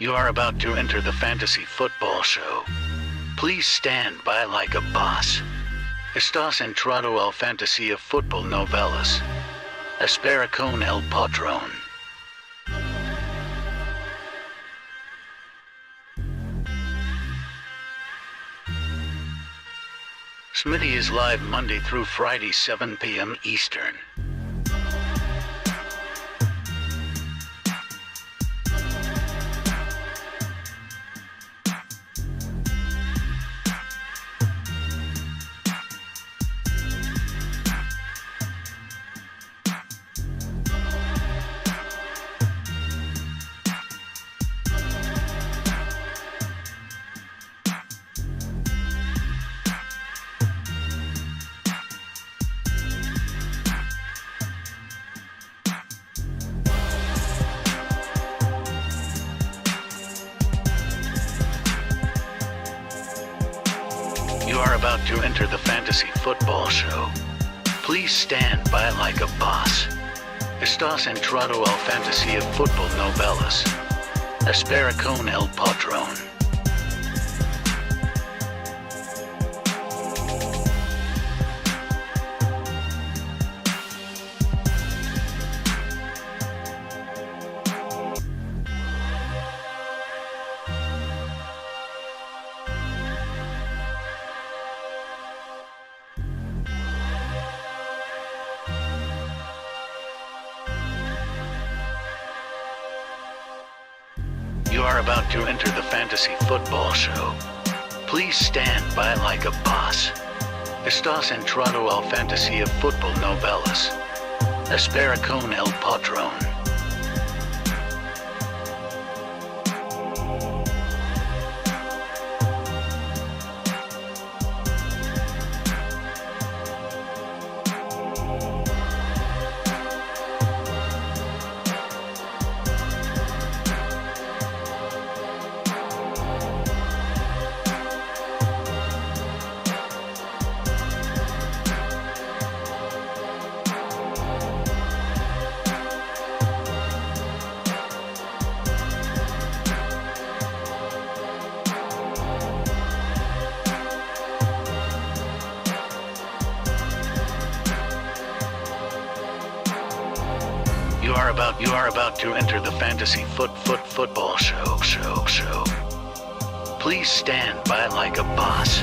You are about to enter the fantasy football show. Please stand by like a boss. Estás entrado al fantasía fútbol novelas. Espera con el patrón. Smitty is live Monday through Friday, 7 p.m. Eastern. You are about to enter the fantasy football show. Please stand by like a boss. Estás entrado al fantasía fútbol novelas. Espera con el patrón. You are about to enter the fantasy football show. Please stand by like a boss. Estás entrado al fantasía fútbol novelas. Espera con el patrón. You are about to enter the fantasy football show. Please stand by like a boss.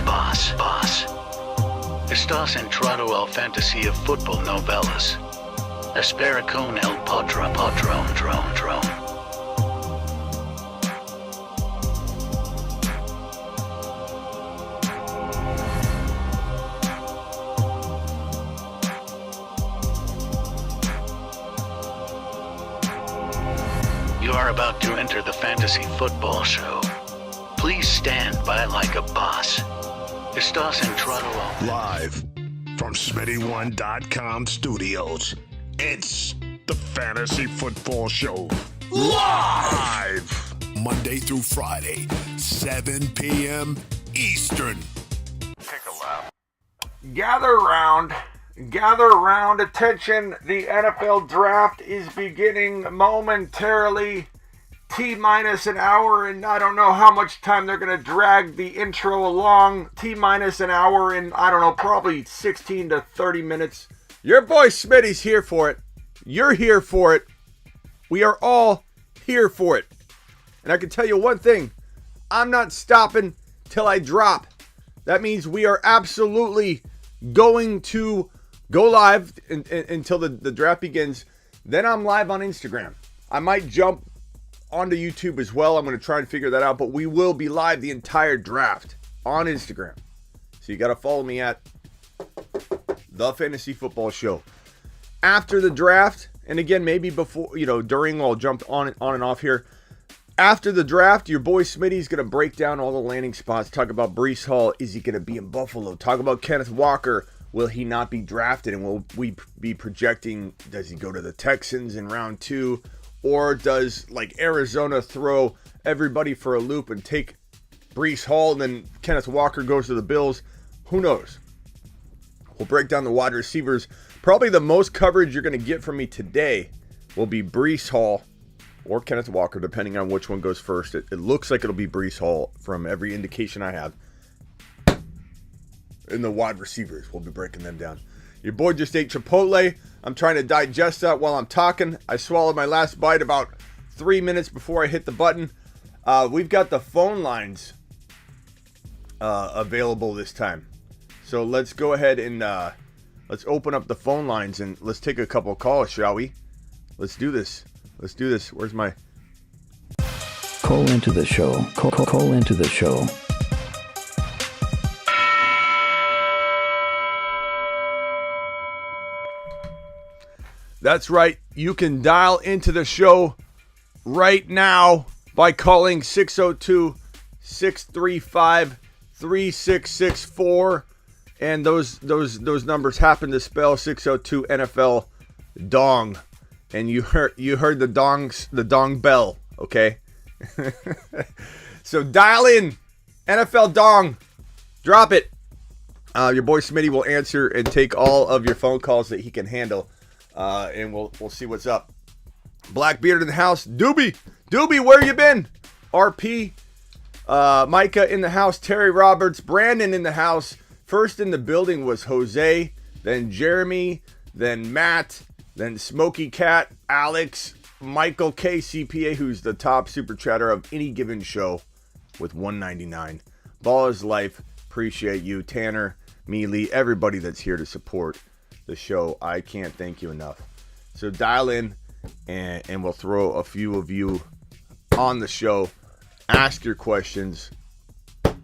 Estás entrado al fantasía fútbol novelas. Espera con el patrón. You are about to enter the fantasy football show. Please stand by like a boss. Estás entrado al... Live from Smitty1.com studios, it's the Fantasy Football Show. Live! Monday through Friday, 7 p.m. Eastern. Take a lap. Gather round, attention. The NFL draft is beginning momentarily. T-minus an hour, and I don't know how much time they're going to drag the intro along. T-minus an hour and, I don't know, probably 16 to 30 minutes. Your boy Smitty's here for it. You're here for it. We are all here for it. And I can tell you one thing. I'm not stopping till I drop. That means we are absolutely going to go live until the draft begins. Then I'm live on Instagram. I might jump onto YouTube as well. I'm going to try and figure that out. But we will be live the entire draft on Instagram. So you got to follow me at The Fantasy Football Show. After the draft, and again, maybe before, during, I'll jump on and off here. After the draft, your boy Smitty's going to break down all the landing spots. Talk about Breece Hall. Is he going to be in Buffalo? Talk about Kenneth Walker. Will he not be drafted? And will we be projecting, does he go to the Texans in round 2? Or does, Arizona throw everybody for a loop and take Breece Hall and then Kenneth Walker goes to the Bills? Who knows? We'll break down the wide receivers. Probably the most coverage you're going to get from me today will be Breece Hall or Kenneth Walker, depending on which one goes first. It looks like it'll be Breece Hall from every indication I have. And the wide receivers, we'll be breaking them down. Your boy just ate Chipotle. I'm trying to digest that while I'm talking. I swallowed my last bite about 3 minutes before I hit the button. We've got the phone lines available this time. So let's go ahead and let's open up the phone lines and let's take a couple of calls, shall we? Let's do this. Let's do this. Where's my... Call into the show. Call into the show. That's right. You can dial into the show right now by calling 602-635-3664. And those numbers happen to spell 602 NFL Dong. And you heard the dong bell, okay? So dial in, NFL Dong. Drop it. Your boy Smitty will answer and take all of your phone calls that he can handle. And we'll see what's up. Blackbeard in the house. Doobie, where you been? RP, Micah in the house. Terry Roberts, Brandon in the house. First in the building was Jose, then Jeremy, then Matt, then Smokey Cat, Alex, Michael K. CPA, who's the top super chatter of any given show with 199. Ball is life. Appreciate you, Tanner, Mealy, everybody that's here to support the show. I can't thank you enough. So dial in and we'll throw a few of you on the show. Ask your questions.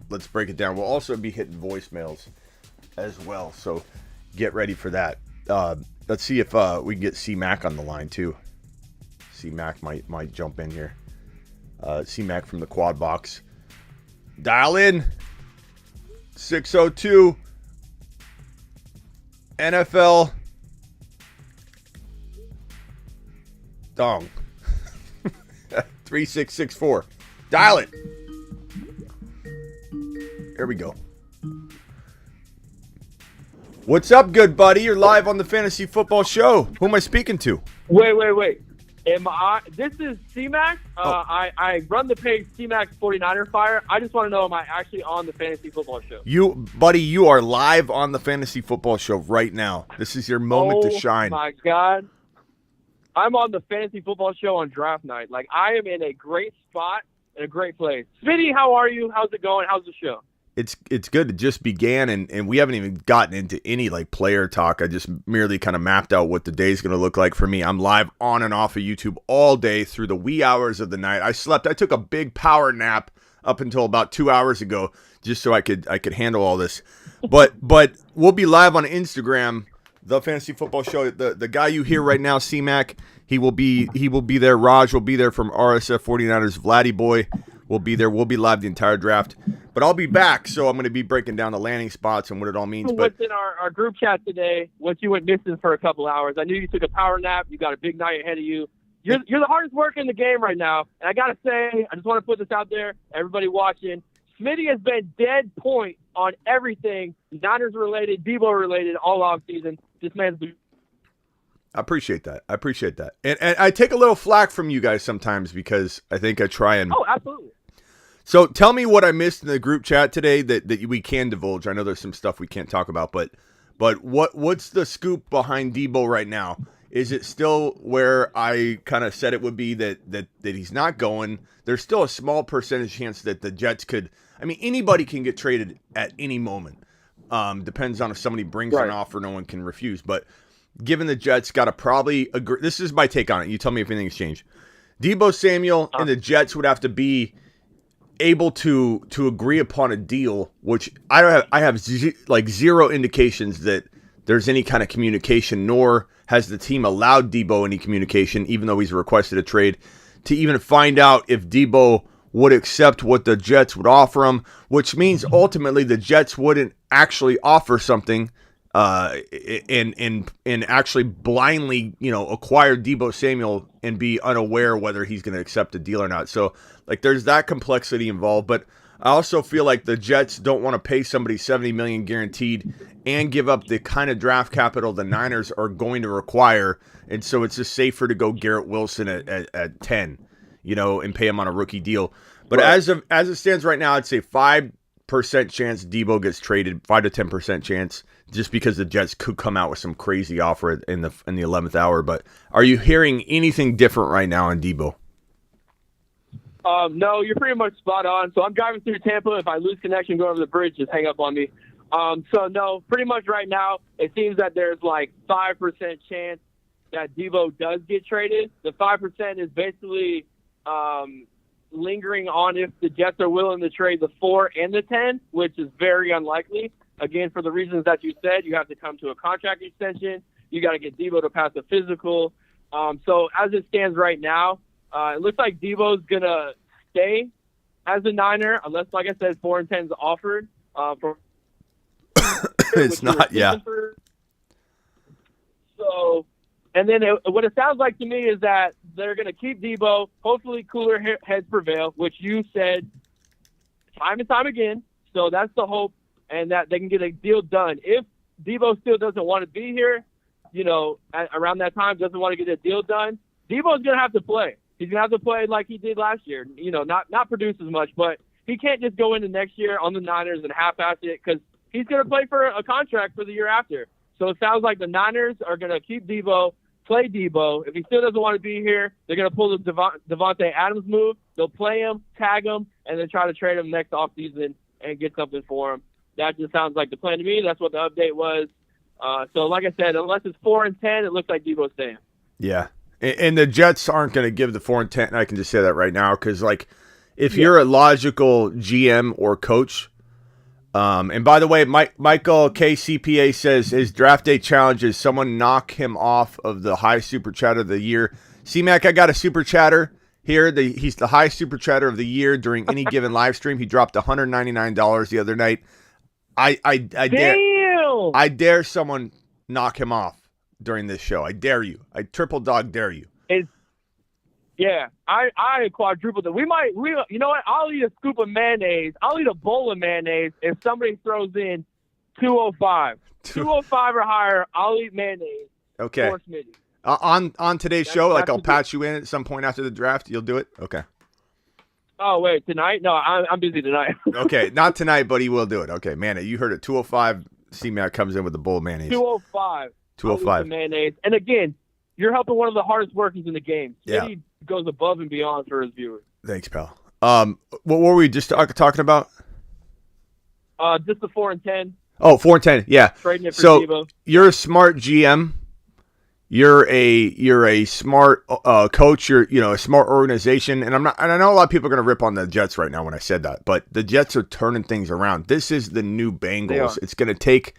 Let's break it down. We'll also be hitting voicemails as well. So get ready for that. Let's see if we can get C-Mac on the line too. C-Mac might jump in here. C-Mac from the Quad Box. Dial in. 602 NFL Dong. 3664. Dial it. There we go. What's up, good buddy? You're live on the Fantasy Football Show. Who am I speaking to? Wait. This is C-Mac. I run the page C-Mac 49er Fire. I just want to know, am I actually on the Fantasy Football Show? You are live on the Fantasy Football Show right now. This is your moment to shine. Oh, my God. I'm on the Fantasy Football Show on draft night. Like, I am in a great spot, in a great place. Smitty, how are you? How's it going? How's the show? It's good. It just began, and we haven't even gotten into any like player talk. I just merely kind of mapped out what the day's going to look like for me. I'm live on and off of YouTube all day through the wee hours of the night. I took a big power nap up until about 2 hours ago, just so I could handle all this. But we'll be live on Instagram, the Fantasy Football Show. The guy you hear right now, C-Mac, he will be there. Raj will be there from RSF 49ers. Vladdy Boy will be there. We'll be live the entire draft. But I'll be back, so I'm going to be breaking down the landing spots and what it all means. What's in our group chat today, what you went missing for a couple hours. I knew you took a power nap. You got a big night ahead of you. You're the hardest worker in the game right now. And I got to say, I just want to put this out there, everybody watching, Smitty has been dead point on everything, Niners related, Debo related, all off season. This man's been... I appreciate that. And I take a little flack from you guys sometimes because I think I try and... Oh, absolutely. So tell me what I missed in the group chat today that we can divulge. I know there's some stuff we can't talk about, but what's the scoop behind Debo right now? Is it still where I kind of said it would be that he's not going? There's still a small percentage chance that the Jets could. I mean, anybody can get traded at any moment. Depends on if somebody brings an offer no one can refuse. But given the Jets got to probably agree. This is my take on it. You tell me if anything's changed. Debo Samuel and the Jets would have to be able to agree upon a deal, which I have zero indications that there's any kind of communication, nor has the team allowed Debo any communication, even though he's requested a trade, to even find out if Debo would accept what the Jets would offer him, which means ultimately the Jets wouldn't actually offer something and actually blindly, acquire Debo Samuel and be unaware whether he's going to accept a deal or not. So, there's that complexity involved. But I also feel like the Jets don't want to pay somebody $70 million guaranteed and give up the kind of draft capital the Niners are going to require. And so it's just safer to go Garrett Wilson at 10. and pay him on a rookie deal. But as it stands right now, I'd say 5% chance Debo gets traded, 5 to 10% chance, just because the Jets could come out with some crazy offer in the 11th hour. But are you hearing anything different right now on Debo? No, you're pretty much spot on. So I'm driving through Tampa. If I lose connection going over the bridge, just hang up on me. So no, pretty much right now, it seems that there's like 5% chance that Debo does get traded. The 5% is basically lingering on if the Jets are willing to trade the 4 and the 10, which is very unlikely. Again, for the reasons that you said, you have to come to a contract extension. You got to get Debo to pass a physical. So as it stands right now, it looks like Debo's going to stay as a Niner, unless, like I said, 4 and 10 is offered. It's not, yeah. So, and then what it sounds like to me is that they're going to keep Debo. Hopefully cooler heads prevail, which you said time and time again. So that's the hope, and that they can get a deal done. If Debo still doesn't want to be here, around that time, doesn't want to get a deal done, Debo's going to have to play. He's going to have to play like he did last year, not produce as much, but he can't just go into next year on the Niners and half-ass it, because he's going to play for a contract for the year after. So it sounds like the Niners are going to keep Debo, play Debo. If he still doesn't want to be here, they're going to pull the Devontae Adams move. They'll play him, tag him, and then try to trade him next offseason and get something for him. That just sounds like the plan to me. That's what the update was. So like I said, unless it's 4 and 10, it looks like Debo's staying. Yeah. And the Jets aren't going to give the 4 and 10. I can just say that right now, because if you're a logical GM or coach, and by the way, Michael KCPA says his draft day challenge is someone knock him off of the high super chatter of the year. C-Mac, I got a super chatter here. He's the high super chatter of the year during any given live stream. He dropped $199 the other night. I dare someone knock him off during this show. I dare you. I triple dog dare you. I quadrupled it. We you know what? I'll eat a scoop of mayonnaise. I'll eat a bowl of mayonnaise if somebody throws in 205. 205 or higher, I'll eat mayonnaise. Okay. On today's show, I'll patch you in at some point after the draft. You'll do it? Okay. Oh, wait, tonight? No, I'm busy tonight. Okay, not tonight, but he will do it. Okay, man, you heard it. 205, C-Mac comes in with a bowl of mayonnaise. 205. 205. Mayonnaise. And again, you're helping one of the hardest workers in the game. Yeah. He goes above and beyond for his viewers. Thanks, pal. What were we just talking about? Just the 4 and 10. Oh, 4 and 10. Yeah. Trading it for Debo. You're a smart GM. You're a smart coach. You're a smart organization. And I know a lot of people are going to rip on the Jets right now when I said that, but the Jets are turning things around. This is the new Bengals. It's going to take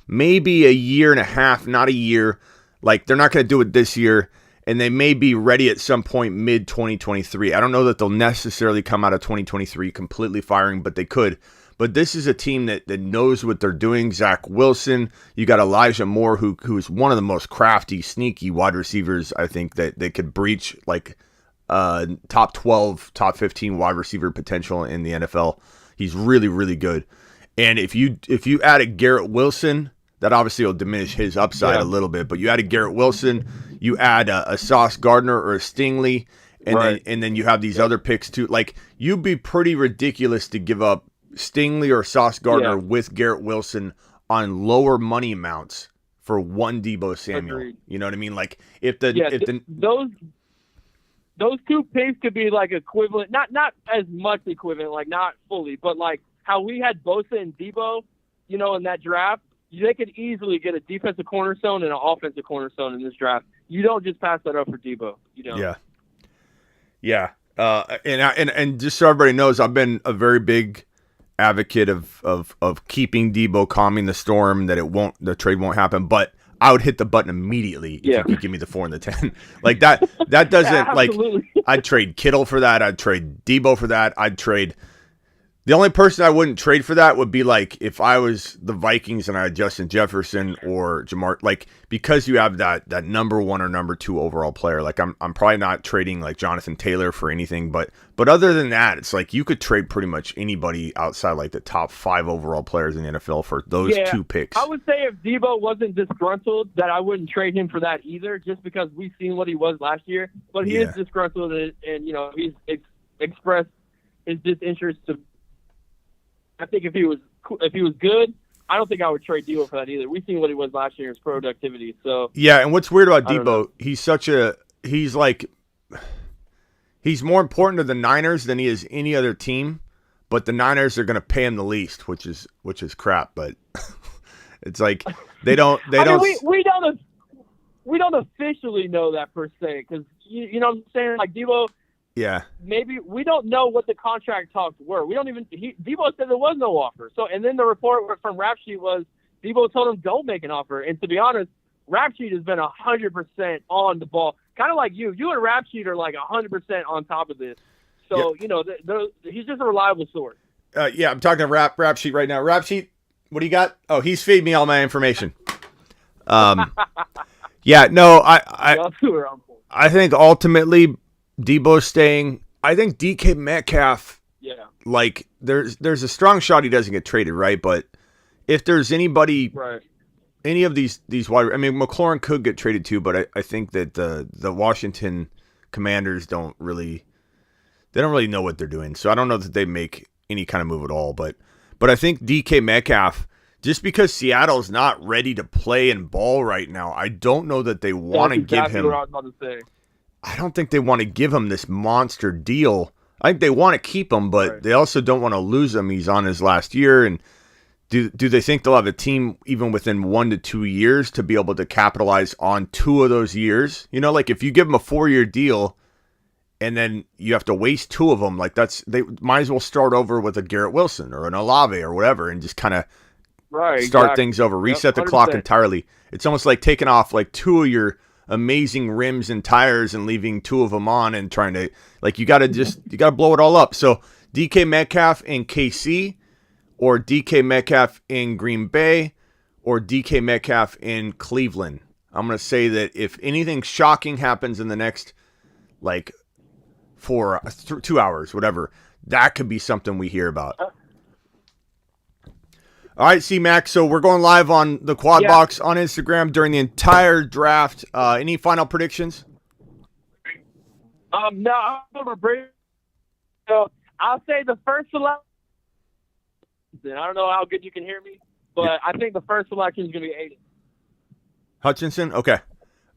maybe a year and a half, not a year. They're not going to do it this year, and they may be ready at some point mid-2023. I don't know that they'll necessarily come out of 2023 completely firing, but they could. But this is a team that knows what they're doing. Zach Wilson, you got Elijah Moore, who's one of the most crafty, sneaky wide receivers, I think, that they could breach top 12, top 15 wide receiver potential in the NFL. He's really, really good. And if you added Garrett Wilson, that obviously will diminish his upside a little bit. But you added Garrett Wilson, you add a Sauce Gardner or a Stingley, and then you have these other picks too. You'd be pretty ridiculous to give up Stingley or Sauce Gardner with Garrett Wilson on lower money amounts for one Debo Samuel. Agreed. You know what I mean? Those two picks could be equivalent, not as much equivalent, not fully, but how we had Bosa and Debo, in that draft. They could easily get a defensive cornerstone and an offensive cornerstone in this draft. You don't just pass that up for Debo. Yeah. And just so everybody knows, I've been a very big advocate of keeping Debo, calming the storm, that the trade won't happen. But I would hit the button immediately if you could give me the 4 and the 10. That doesn't I'd trade Kittle for that. I'd trade Debo for that. I'd trade The only person I wouldn't trade for that would be like if I was the Vikings and I had Justin Jefferson or Jamar, like because you have that number 1 or number 2 overall player. Like I'm probably not trading like Jonathan Taylor for anything, but other than that, it's like you could trade pretty much anybody outside like the top 5 overall players in the NFL for those 2 picks. I would say if Debo wasn't disgruntled, that I wouldn't trade him for that either, just because we've seen what he was last year. But he is disgruntled, and he's expressed his disinterest to. I think if he was good, I don't think I would trade Debo for that either. We've seen what he was last year in his productivity. So yeah, and what's weird about Debo, he's more important to the Niners than he is any other team, but the Niners are going to pay him the least, which is crap. But it's like they don't. We don't officially know that per se, because you know what I'm saying. Like Debo. Yeah. Maybe we don't know what the contract talks were. We don't even. Debo said there was no offer. So, and then the report from Rap Sheet was Debo told him don't make an offer. And to be honest, Rap Sheet has been 100% on the ball. Kind of like you. You and Rap Sheet are like 100% on top of this. So he's just a reliable source. Yeah, I'm talking to Rap Sheet right now. Rap Sheet, what do you got? Oh, he's feeding me all my information. Yeah, no, I think ultimately Debo's staying. I think DK Metcalf. Yeah. Like there's a strong shot he doesn't get traded, right? But if there's anybody, right, any of these wide, I mean, McLaurin could get traded too, but I think that the Washington Commanders don't really know what they're doing. So I don't know that they make any kind of move at all. But I think DK Metcalf, just because Seattle's not ready to play and ball right now, I don't know that they want to give him. What I was about to say. I don't think they want to give him this monster deal. I think they want to keep him, but they also don't want to lose him. He's on his last year, and do they think they'll have a team even within 1 to 2 years to be able to capitalize on 2 of those years? You know, like if you give him a 4-year deal and then you have to waste 2 of them, like they might as well start over with a Garrett Wilson or an Olave or whatever and just kind of start things over, reset the clock entirely. It's almost like taking off like 2 of your amazing rims and tires and leaving 2 of them on and trying to, like, you got to blow it all up. So DK Metcalf in KC or DK Metcalf in Green Bay or DK Metcalf in Cleveland. I'm going to say that if anything shocking happens in the next like 2 hours, whatever, that could be something we hear about. All right, C-Mac, so we're going live on the Quad Box on Instagram during the entire draft. Any final predictions? No, so I'll say the first selection. I don't know how good you can hear me, but I think the first selection is going to be Aiden Hutchinson? Okay.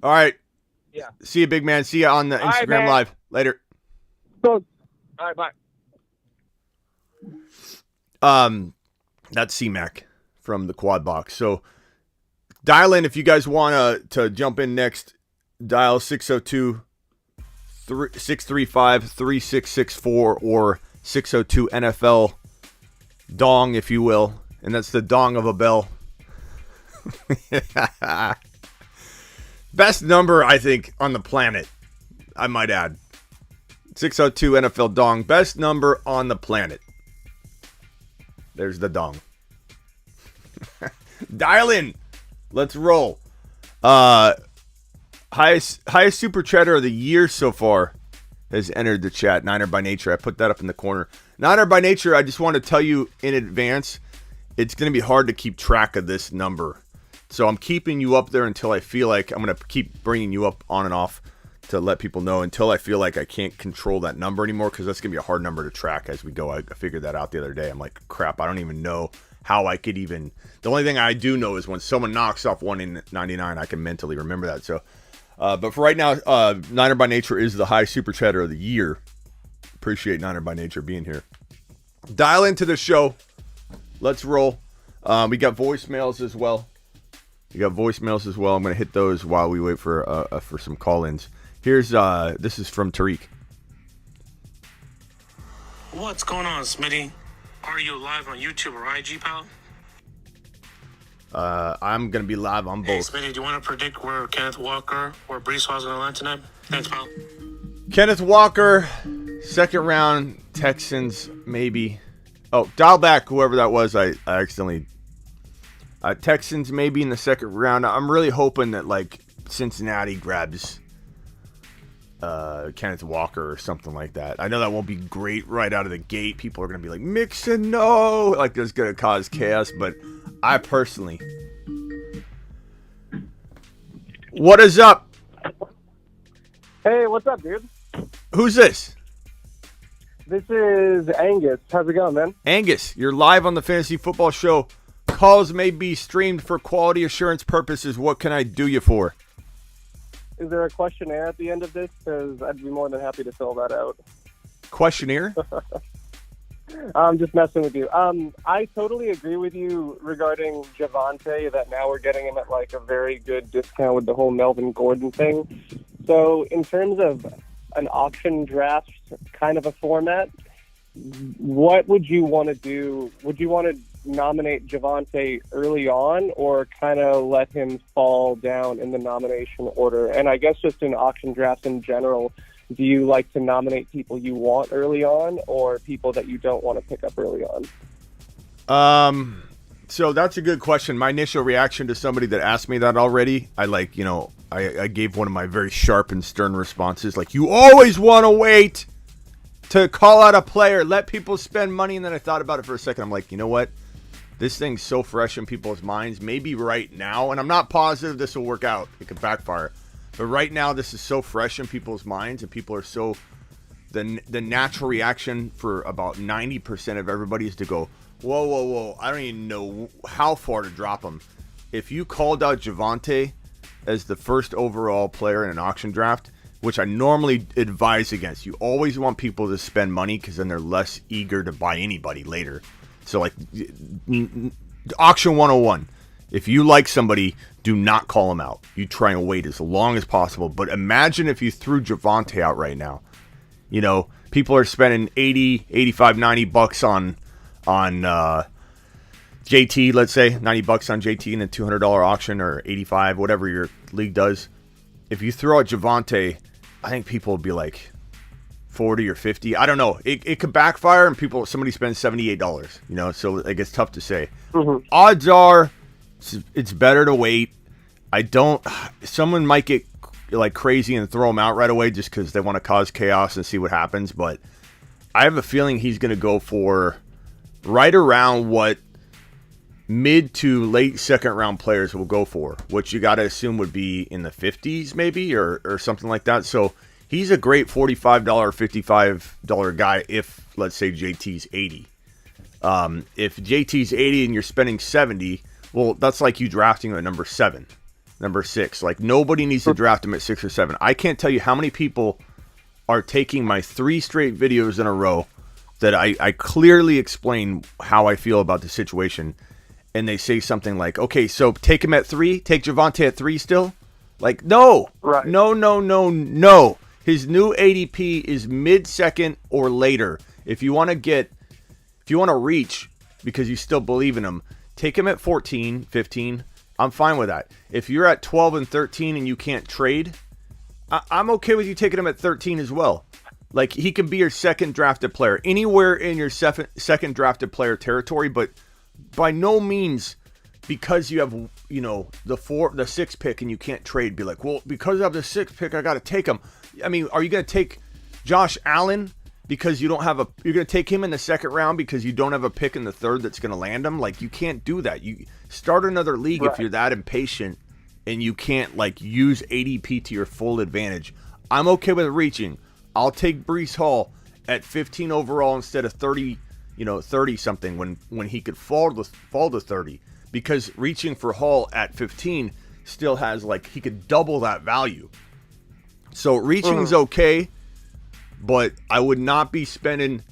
All right. Yeah. See you, big man. See you on the Instagram Live. Later. All right, bye. That's C-Mac from the Quad Box. So dial in if you guys want to jump in next. Dial 602-635-3664 or 602 NFL Dong, if you will. And that's the dong of a bell. Best number, I think, on the planet, I might add. 602 NFL Dong. Best number on the planet. There's the dong. Dial in. Let's roll. Highest super chatter of the year so far has entered the chat. Niner by Nature. I put that up in the corner. Niner by Nature, I just want to tell you in advance, it's going to be hard to keep track of this number. So I'm keeping you up there until I feel like I'm going to keep bringing you up on and off to let people know until I feel like I can't control that number anymore, because that's going to be a hard number to track as we go. I figured that out the other day. I'm like, crap, I don't even know how I could even. The only thing I do know is when someone knocks off 1 in 99, I can mentally remember that. So, but for right now, Niner by Nature is the high super chatter of the year. Appreciate Niner by Nature being here. Dial into the show. Let's roll. We got voicemails as well. I'm going to hit those while we wait for some call-ins. Here's this is from Tariq. What's going on, Smitty? Are you live on YouTube or IG, pal? I'm gonna be live on both. Hey, Smitty, do you want to predict where Kenneth Walker or Brees Hall's gonna land tonight? Thanks, pal. Kenneth Walker, second round, Texans, maybe. Oh, dial back, whoever that was. I accidentally. Texans maybe in the second round. I'm really hoping that like Cincinnati grabs Kenneth Walker or something like that. I know that won't be great right out of the gate. People are going to be like, Mixon, no! Like, that's going to cause chaos, but I personally... What is up? Hey, what's up, dude? Who's this? This is Angus. How's it going, man? Angus, you're live on the Fantasy Football Show. Calls may be streamed for quality assurance purposes. What can I do you for? Is there a questionnaire at the end of this? Because I'd be more than happy to fill that out. Questionnaire? I'm just messing with you. I totally agree with you regarding Javonte, that now we're getting him at like a very good discount with the whole Melvin Gordon thing. So in terms of an auction draft kind of a format, what would you want to do? Would you want to nominate Javonte early on, or kind of let him fall down in the nomination order? And I guess just in auction drafts in general, do you like to nominate people you want early on, or people that you don't want to pick up early on? So that's a good question. My initial reaction to somebody that asked me that already, I gave one of my very sharp and stern responses, like, you always want to wait to call out a player, let people spend money. And then I thought about it for a second. I'm like, you know what? This thing's so fresh in people's minds. Maybe right now, and I'm not positive this will work out. It could backfire. But right now, this is so fresh in people's minds, and people are so... The natural reaction for about 90% of everybody is to go, whoa, I don't even know how far to drop him. If you called out Javonte as the first overall player in an auction draft, which I normally advise against, you always want people to spend money because then they're less eager to buy anybody later. So, like, auction 101. If you like somebody, do not call them out. You try and wait as long as possible. But imagine if you threw Javonte out right now. You know, people are spending 80, 85, 90 bucks on JT, let's say. 90 bucks on JT in a $200 auction, or 85, whatever your league does. If you throw out Javonte, I think people will be like 40 or 50. I don't know. It could backfire, and somebody spends $78, so like, it's tough to say. Mm-hmm. Odds are it's better to wait. Someone might get like crazy and throw him out right away just because they want to cause chaos and see what happens, but I have a feeling he's going to go for right around what mid to late second round players will go for, which you got to assume would be in the 50s maybe, or something like that. So he's a great $45, $55 guy if, let's say, JT's 80. If JT's 80 and you're spending 70, well, that's like you drafting him at number 7, number 6. Like, nobody needs to draft him at 6 or 7. I can't tell you how many people are taking my 3 straight videos in a row that I clearly explain how I feel about the situation, and they say something like, okay, so take him at 3? Take Javonte at 3 still? Like, no. Right. No. His new ADP is mid-second or later. If you want to reach because you still believe in him, take him at 14, 15. I'm fine with that. If you're at 12 and 13 and you can't trade, I'm okay with you taking him at 13 as well. Like, he can be your second drafted player anywhere in your second drafted player territory, but by no means because you have, the 6 pick and you can't trade, be like, well, because I have the 6 pick, I got to take him. I mean, are you going to take Josh Allen because you don't have you're going to take him in the second round because you don't have a pick in the third that's going to land him? Like, you can't do that. You start another league if you're that impatient and you can't, like, use ADP to your full advantage. I'm okay with reaching. I'll take Breece Hall at 15 overall instead of 30, 30 something when he could fall to 30, because reaching for Hall at 15 still has, like, he could double that value. So reaching's okay, but I would not be spending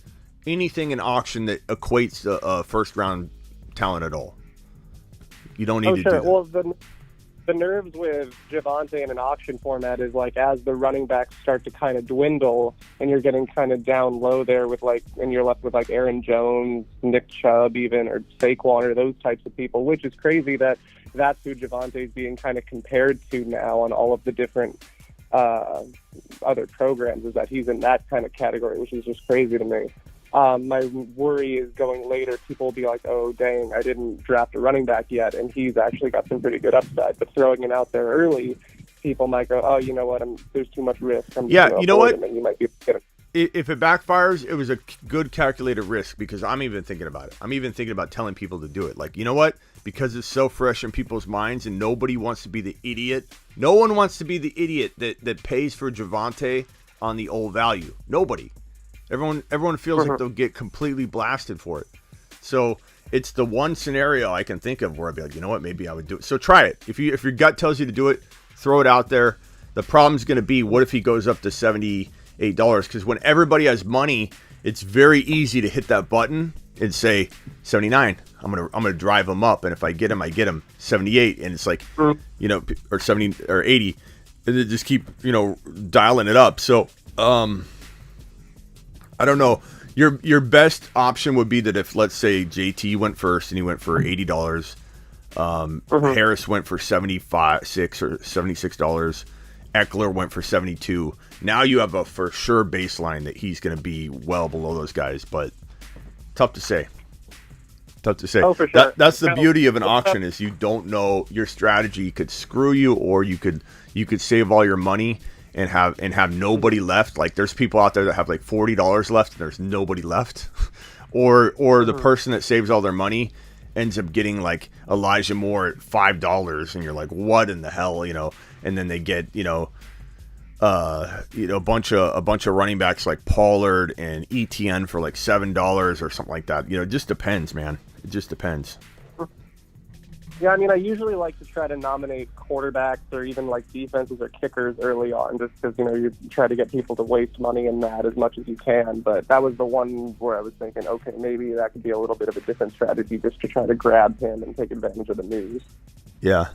anything in auction that equates to first round talent at all. You don't need to do that. Well, the nerves with Javonte in an auction format is, like, as the running backs start to kind of dwindle and you're getting kind of down low there with, like, and you're left with, like, Aaron Jones, Nick Chubb even, or Saquon, or those types of people, which is crazy that that's who Javonte is being kind of compared to now on all of the different other programs, is that he's in that kind of category, which is just crazy to me. My worry is going later, people will be like, oh, dang, I didn't draft a running back yet, and he's actually got some pretty good upside. But throwing it out there early, people might go, oh, you know what, there's too much risk. I'm just Yeah, gonna you know avoid what? him, and you might be able to get him. If it backfires, it was a good calculated risk because I'm even thinking about it. I'm even thinking about telling people to do it. Like, you know what? Because it's so fresh in people's minds and nobody wants to be the idiot. No one wants to be the idiot that pays for Javonte on the old value. Nobody. Everyone feels like they'll get completely blasted for it. So it's the one scenario I can think of where I'd be like, you know what? Maybe I would do it. So try it. If your gut tells you to do it, throw it out there. The problem's going to be, what if he goes up to $78? Because when everybody has money, it's very easy to hit that button and say 79. I'm gonna drive him up, and if I get him, I get him 78, and it's like, you know, or 70 or 80, and then just keep, you know, dialing it up. So I don't know. Your best option would be that if, let's say, JT went first and he went for $80, Harris went for $76 or $76. Eckler went for 72. Now you have a for sure baseline that he's going to be well below those guys, but tough to say. Tough to say. Oh, for sure. That's the beauty of an auction is you don't know. Your strategy could screw you, or you could save all your money and have nobody left. Like there's people out there that have like $40 left and there's nobody left, or the person that saves all their money ends up getting like Elijah Moore at $5, and you're like, what in the hell, you know? And then they get, a bunch of running backs like Pollard and ETN for like $7 or something like that. You know, it just depends, man. It just depends. Yeah, I mean, I usually like to try to nominate quarterbacks or even like defenses or kickers early on, just because, you try to get people to waste money in that as much as you can. But that was the one where I was thinking, okay, maybe that could be a little bit of a different strategy just to try to grab him and take advantage of the news. Yeah.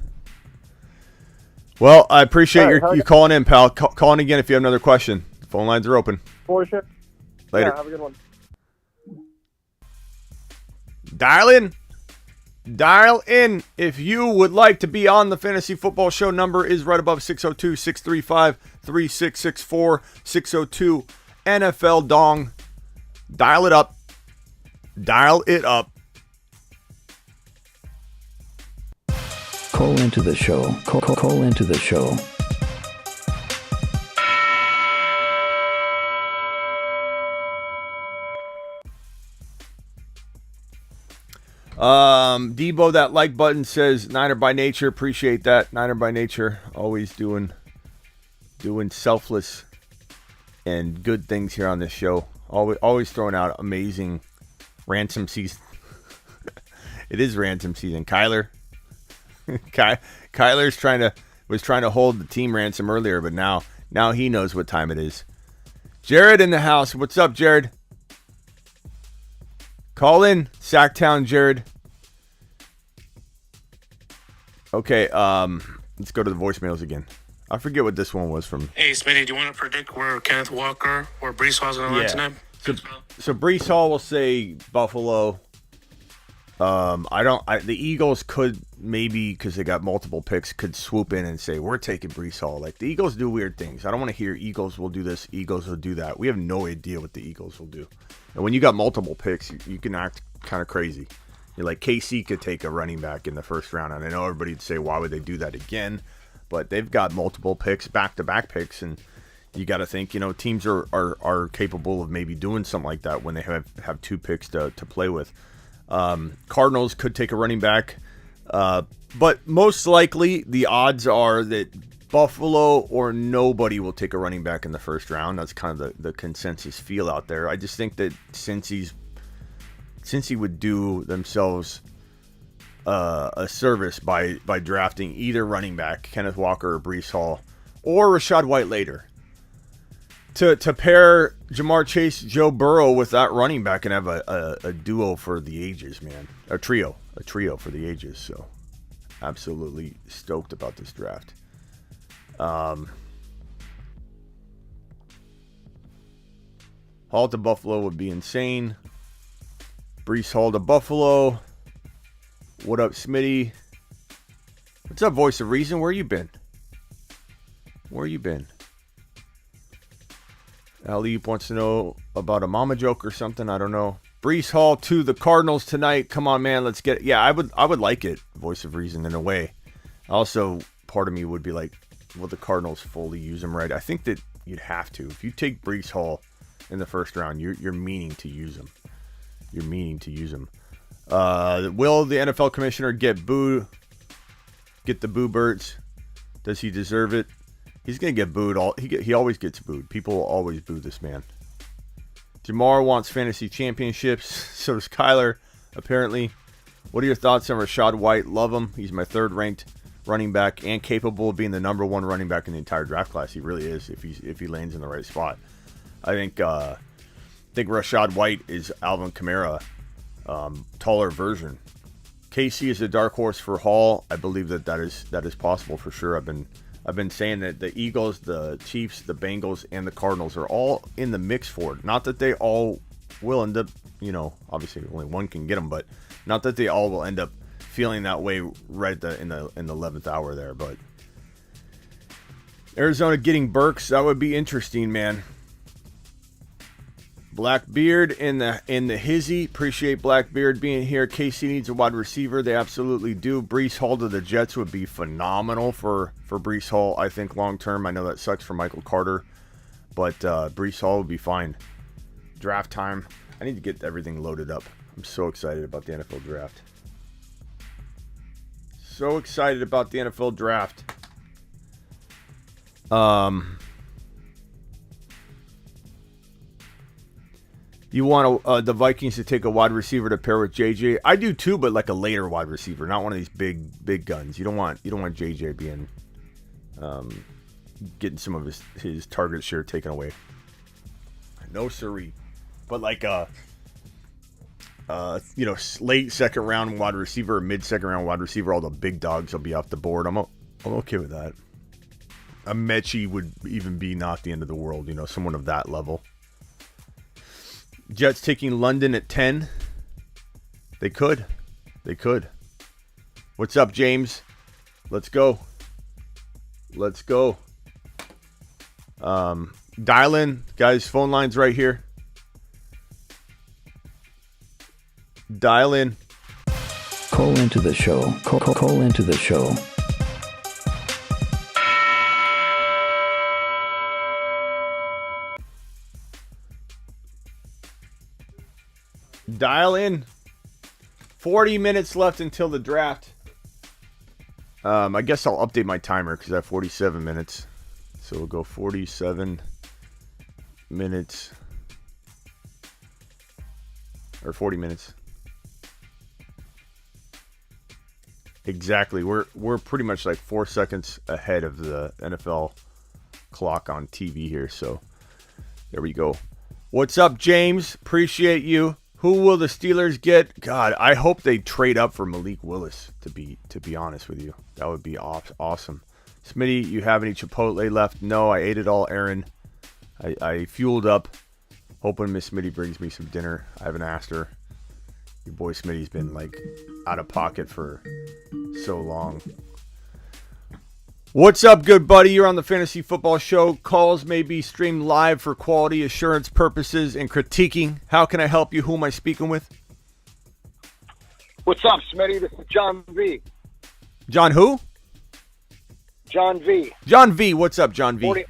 Well, I appreciate you calling in, pal. Call in again if you have another question. The phone lines are open. For sure. Later. Yeah, have a good one. Dial in if you would like to be on the Fantasy Football Show. Number is right above 602-635-3664, 602 NFL Dong. Dial it up. Dial it up. Call into the show. Call into the show. Debo, that like button says Niner by nature. Appreciate that. Niner by nature, always doing selfless and good things here on this show. Always throwing out amazing ransom season. It is ransom season. Kyler's was trying to hold the team ransom earlier, but now he knows what time it is. Jared in the house. What's up, Jared? Call in, Sacktown Jared. Okay, let's go to the voicemails again. I forget what this one was from. Hey, Smitty, do you want to predict where Kenneth Walker or Brees Hall's going to land tonight? So Brees Hall will say Buffalo. The Eagles could maybe, because they got multiple picks, could swoop in and say, we're taking Brees Hall. Like, the Eagles do weird things. I don't want to hear Eagles will do this, Eagles will do that. We have no idea what the Eagles will do. And when you got multiple picks, you can act kind of crazy. You're like, KC could take a running back in the first round. And I know everybody'd say, why would they do that again? But they've got multiple picks, back-to-back picks, and you got to think, teams are capable of maybe doing something like that when they have two picks to play with. Cardinals could take a running back, but most likely the odds are that Buffalo or nobody will take a running back in the first round. That's kind of the consensus feel out there. I just think that since he would do themselves a service by drafting either running back, Kenneth Walker or Brees Hall, or Rachaad White later, to pair Jamar Chase, Joe Burrow with that running back and have a duo for the ages, man. A trio for the ages. So absolutely stoked about this draft. Hall to Buffalo would be insane. Brees Hall to Buffalo. What up, Smitty? What's up, Voice of Reason? Where you been? Alip wants to know about a mama joke or something. I don't know. Brees Hall to the Cardinals tonight. Come on, man. Let's get it. Yeah, I would like it. Voice of reason in a way. Also, part of me would be like, will the Cardinals fully use him right? I think that you'd have to. If you take Brees Hall in the first round, you're meaning to use him. You're meaning to use him. Will the NFL commissioner get booed? Get the boo birds? Does he deserve it? He's gonna get booed. He always gets booed. People will always boo this man. Jamar wants fantasy championships. So does Kyler, apparently. What are your thoughts on Rachaad White? Love him. He's my third-ranked running back and capable of being the number one running back in the entire draft class. He really is if he lands in the right spot. I think Rachaad White is Alvin Kamara, taller version. KC is a dark horse for Hall. I believe that is possible for sure. I've been saying that the Eagles, the Chiefs, the Bengals, and the Cardinals are all in the mix for it. Not that they all will end up, obviously only one can get them, but not that they all will end up feeling that way right in the 11th hour there. But Arizona getting Burks, that would be interesting, man. Blackbeard in the hizzy. Appreciate Blackbeard being here. KC needs a wide receiver. They absolutely do. Brees Hall to the Jets would be phenomenal for Brees Hall, I think, long term. I know that sucks for Michael Carter, but Brees Hall would be fine. Draft time. I need to get everything loaded up. I'm so excited about the NFL draft. So excited about the NFL draft. You want the Vikings to take a wide receiver to pair with JJ? I do too, but like a later wide receiver, not one of these big guns. You don't want JJ being getting some of his target share taken away. No siree. But like late second round wide receiver or mid second round wide receiver, all the big dogs will be off the board. I'm okay with that. A Mechie would even be not the end of the world, someone of that level. Jets taking London at 10. They could. What's up, James? Let's go. Dial in. Guys, phone line's right here. Dial in. Call into the show. Call into the show. Dial in. 40 minutes left until the draft. I guess I'll update my timer because I have 47 minutes. So we'll go 47 minutes. Or 40 minutes. Exactly. We're pretty much like 4 seconds ahead of the NFL clock on TV here. So there we go. What's up, James? Appreciate you. Who will the Steelers get? God, I hope they trade up for Malik Willis, to be honest with you. That would be awesome. Smitty, you have any Chipotle left? No, I ate it all, Aaron. I fueled up, hoping Miss Smitty brings me some dinner. I haven't asked her. Your boy Smitty's been like out of pocket for so long. What's up, good buddy? You're on the Fantasy Football Show. Calls may be streamed live for quality assurance purposes and critiquing. How can I help you? Who am I speaking with? What's up, Smitty? This is John V. John who? John V. John V. What's up, John V?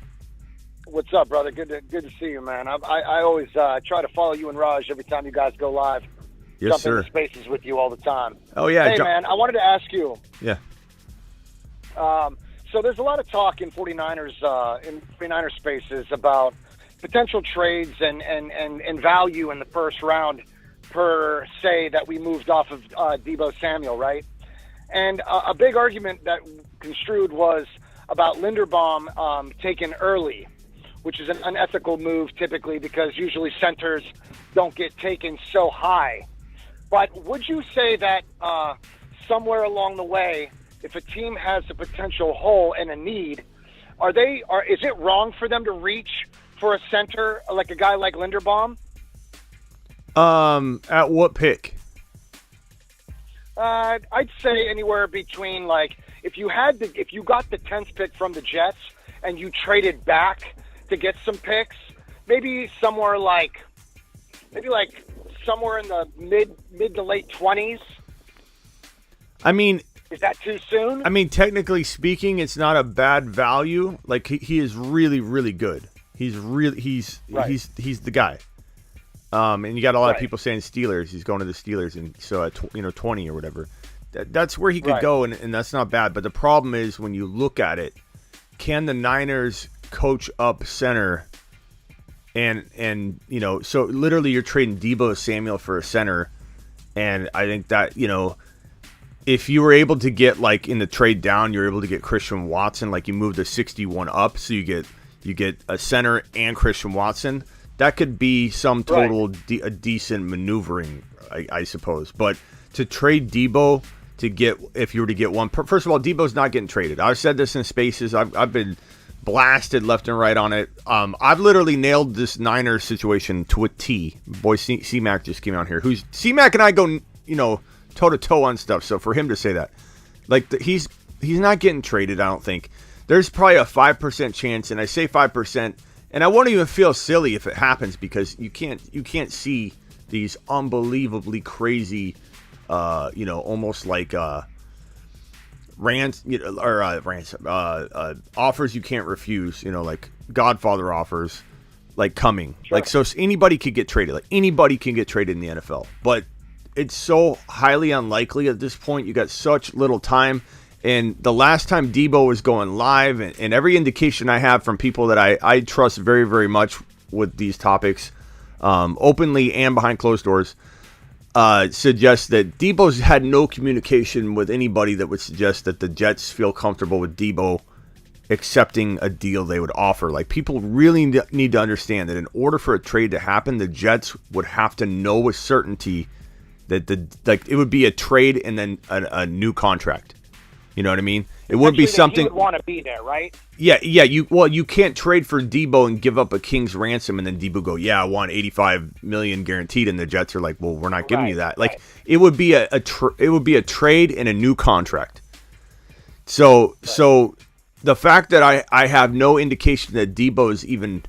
What's up, brother? Good to see you, man. I always try to follow you and Raj every time you guys go live. Yes, Jump sir. into spaces with you all the time. Oh, yeah. Hey, man, I wanted to ask you. Yeah. So there's a lot of talk in 49ers spaces about potential trades and value in the first round per se that we moved off of Debo Samuel, right? And a big argument that construed was about Linderbaum taken early, which is an unethical move typically because usually centers don't get taken so high. But would you say that somewhere along the way, if a team has a potential hole and a need, is it wrong for them to reach for a center like a guy like Linderbaum? At what pick? I'd say anywhere between if you got the 10th pick from the Jets and you traded back to get some picks, maybe somewhere like somewhere in the mid to late 20s. I mean, is that too soon? I mean, technically speaking, it's not a bad value. Like he is really, really good. He's the guy. And you got a lot of people saying Steelers. He's going to the Steelers, and so at 20 or whatever. That's where he could go, and that's not bad. But the problem is when you look at it, can the Niners coach up center? And so literally you're trading Debo Samuel for a center, and I think that if you were able to get like in the trade down, you're able to get Christian Watson, like you move the 61 up, so you get a center and Christian Watson. That could be some total a decent maneuvering, I suppose. But to trade Debo to get, if you were to get one, first of all, Debo's not getting traded. I've said this in spaces. I've been blasted left and right on it. I've literally nailed this Niners situation to a T. Boy, C-Mac just came out here. C-Mac and I go, toe to toe on stuff. So for him to say that, like he's not getting traded, I don't think. There's probably a 5% chance, and I say 5%. And I won't even feel silly if it happens, because you can't see these unbelievably crazy, almost like offers you can't refuse. Like Godfather offers, like coming. Sure. Like so, anybody could get traded. Like anybody can get traded in the NFL, but it's so highly unlikely at this point. You got such little time. And the last time Debo was going live, and every indication I have from people that I trust very, very much with these topics, openly and behind closed doors, suggests that Debo's had no communication with anybody that would suggest that the Jets feel comfortable with Debo accepting a deal they would offer. Like, people really need to understand that in order for a trade to happen, the Jets would have to know with certainty that it would be a trade and then a new contract. You know what I mean? It would be something. He would want to be there, right? Yeah. You can't trade for Debo and give up a king's ransom, and then Debo go, "Yeah, I want $85 million guaranteed," and the Jets are like, "Well, we're not giving you that." Like, it would be a trade and a new contract. So the fact that I have no indication that Debo is even,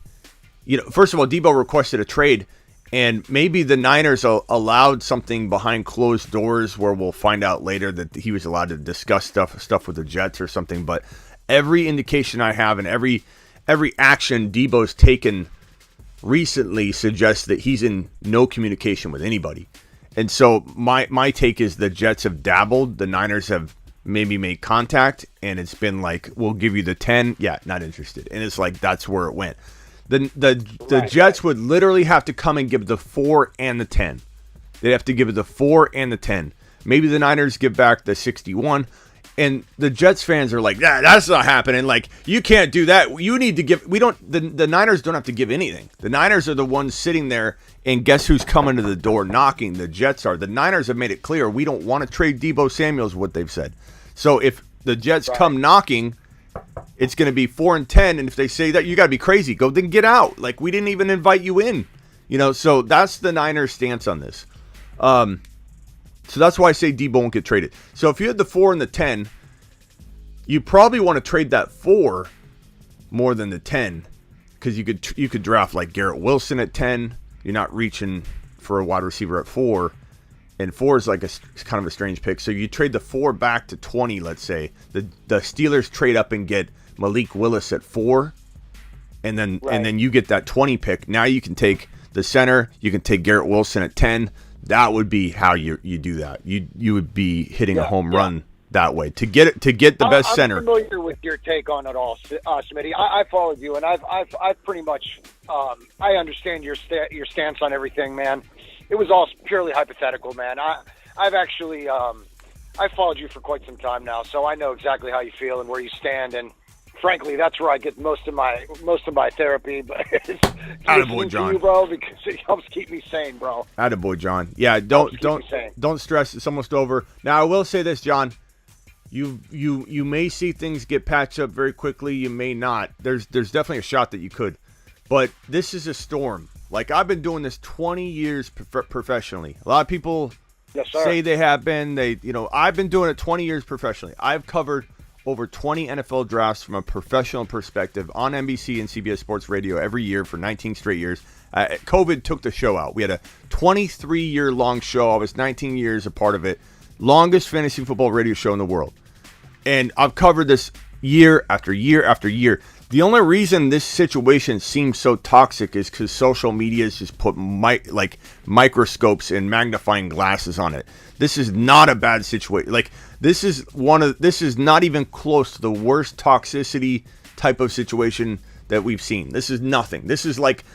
first of all, Debo requested a trade. And maybe the Niners allowed something behind closed doors where we'll find out later that he was allowed to discuss stuff with the Jets or something. But every indication I have and every action Debo's taken recently suggests that he's in no communication with anybody. And so my take is the Jets have dabbled. The Niners have maybe made contact, and it's been like, we'll give you the 10. Yeah, not interested. And it's like, that's where it went. The Jets would literally have to come and give the 4 and the 10. They'd have to give it the 4 and the 10. Maybe the Niners give back the 61. And the Jets fans are like, that's not happening. Like, you can't do that. You need to give. The Niners don't have to give anything. The Niners are the ones sitting there, and guess who's coming to the door knocking? The Jets are. The Niners have made it clear we don't want to trade Debo Samuel, is what they've said. So if the Jets come knocking, it's going to be 4 and 10, and if they say that, you got to be crazy. Go then get out. Like, we didn't even invite you in. So that's the Niners' stance on this. So that's why I say Debo won't get traded. So if you had the 4 and the 10, you probably want to trade that 4 more than the 10, because you could draft like Garrett Wilson at 10. You're not reaching for a wide receiver at 4. And 4 is like kind of a strange pick. So you trade the 4 back to 20, let's say. The Steelers trade up and get Malik Willis at 4, and then you get that 20 pick. Now you can take the center. You can take Garrett Wilson at 10. That would be how you do that. You would be hitting a home run that way to get the best center. I'm familiar with your take on it all, Smitty. I followed you, and I've pretty much I understand your stance on everything, man. It was all purely hypothetical, man. I've actually I've followed you for quite some time now, so I know exactly how you feel and where you stand. And frankly, that's where I get most of my therapy. But it's attaboy, John, you, bro, because it helps keep me sane, bro. Attaboy, John. Yeah, don't stress. It's almost over. Now, I will say this, John. You may see things get patched up very quickly. You may not. There's definitely a shot that you could. But this is a storm. Like, I've been doing this 20 years professionally. A lot of people say they have been. I've been doing it 20 years professionally. I've covered over 20 NFL drafts from a professional perspective on NBC and CBS Sports Radio every year for 19 straight years. COVID took the show out. We had a 23-year-long show. I was 19 years a part of it. Longest fantasy football radio show in the world. And I've covered this year after year after year. The only reason this situation seems so toxic is because social media has just put microscopes and magnifying glasses on it. This is not a bad situation. This is not even close to the worst toxicity type of situation that we've seen. This is nothing. This is nothing.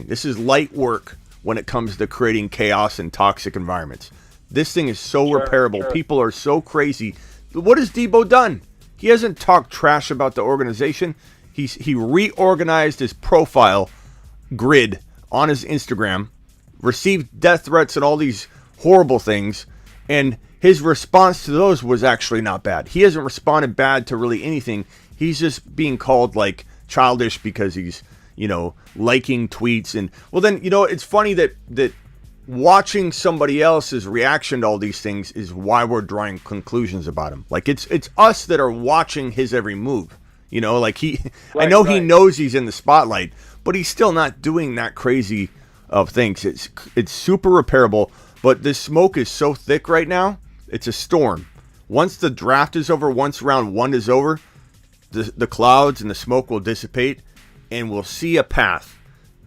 This is light work when it comes to creating chaos and toxic environments. This thing is so repairable. Sure. People are so crazy. What has Debo done? He hasn't talked trash about the organization. He reorganized his profile grid on his Instagram, received death threats and all these horrible things, and his response to those was actually not bad. He hasn't responded bad to really anything. He's just being called childish because he's, liking tweets. And well, then, it's funny that watching somebody else's reaction to all these things is why we're drawing conclusions about him. It's us that are watching his every move. He knows he's in the spotlight, but he's still not doing that crazy of things. It's super repairable, but this smoke is so thick right now. It's a storm. Once the draft is over, once round 1 is over, the clouds and the smoke will dissipate, and we'll see a path.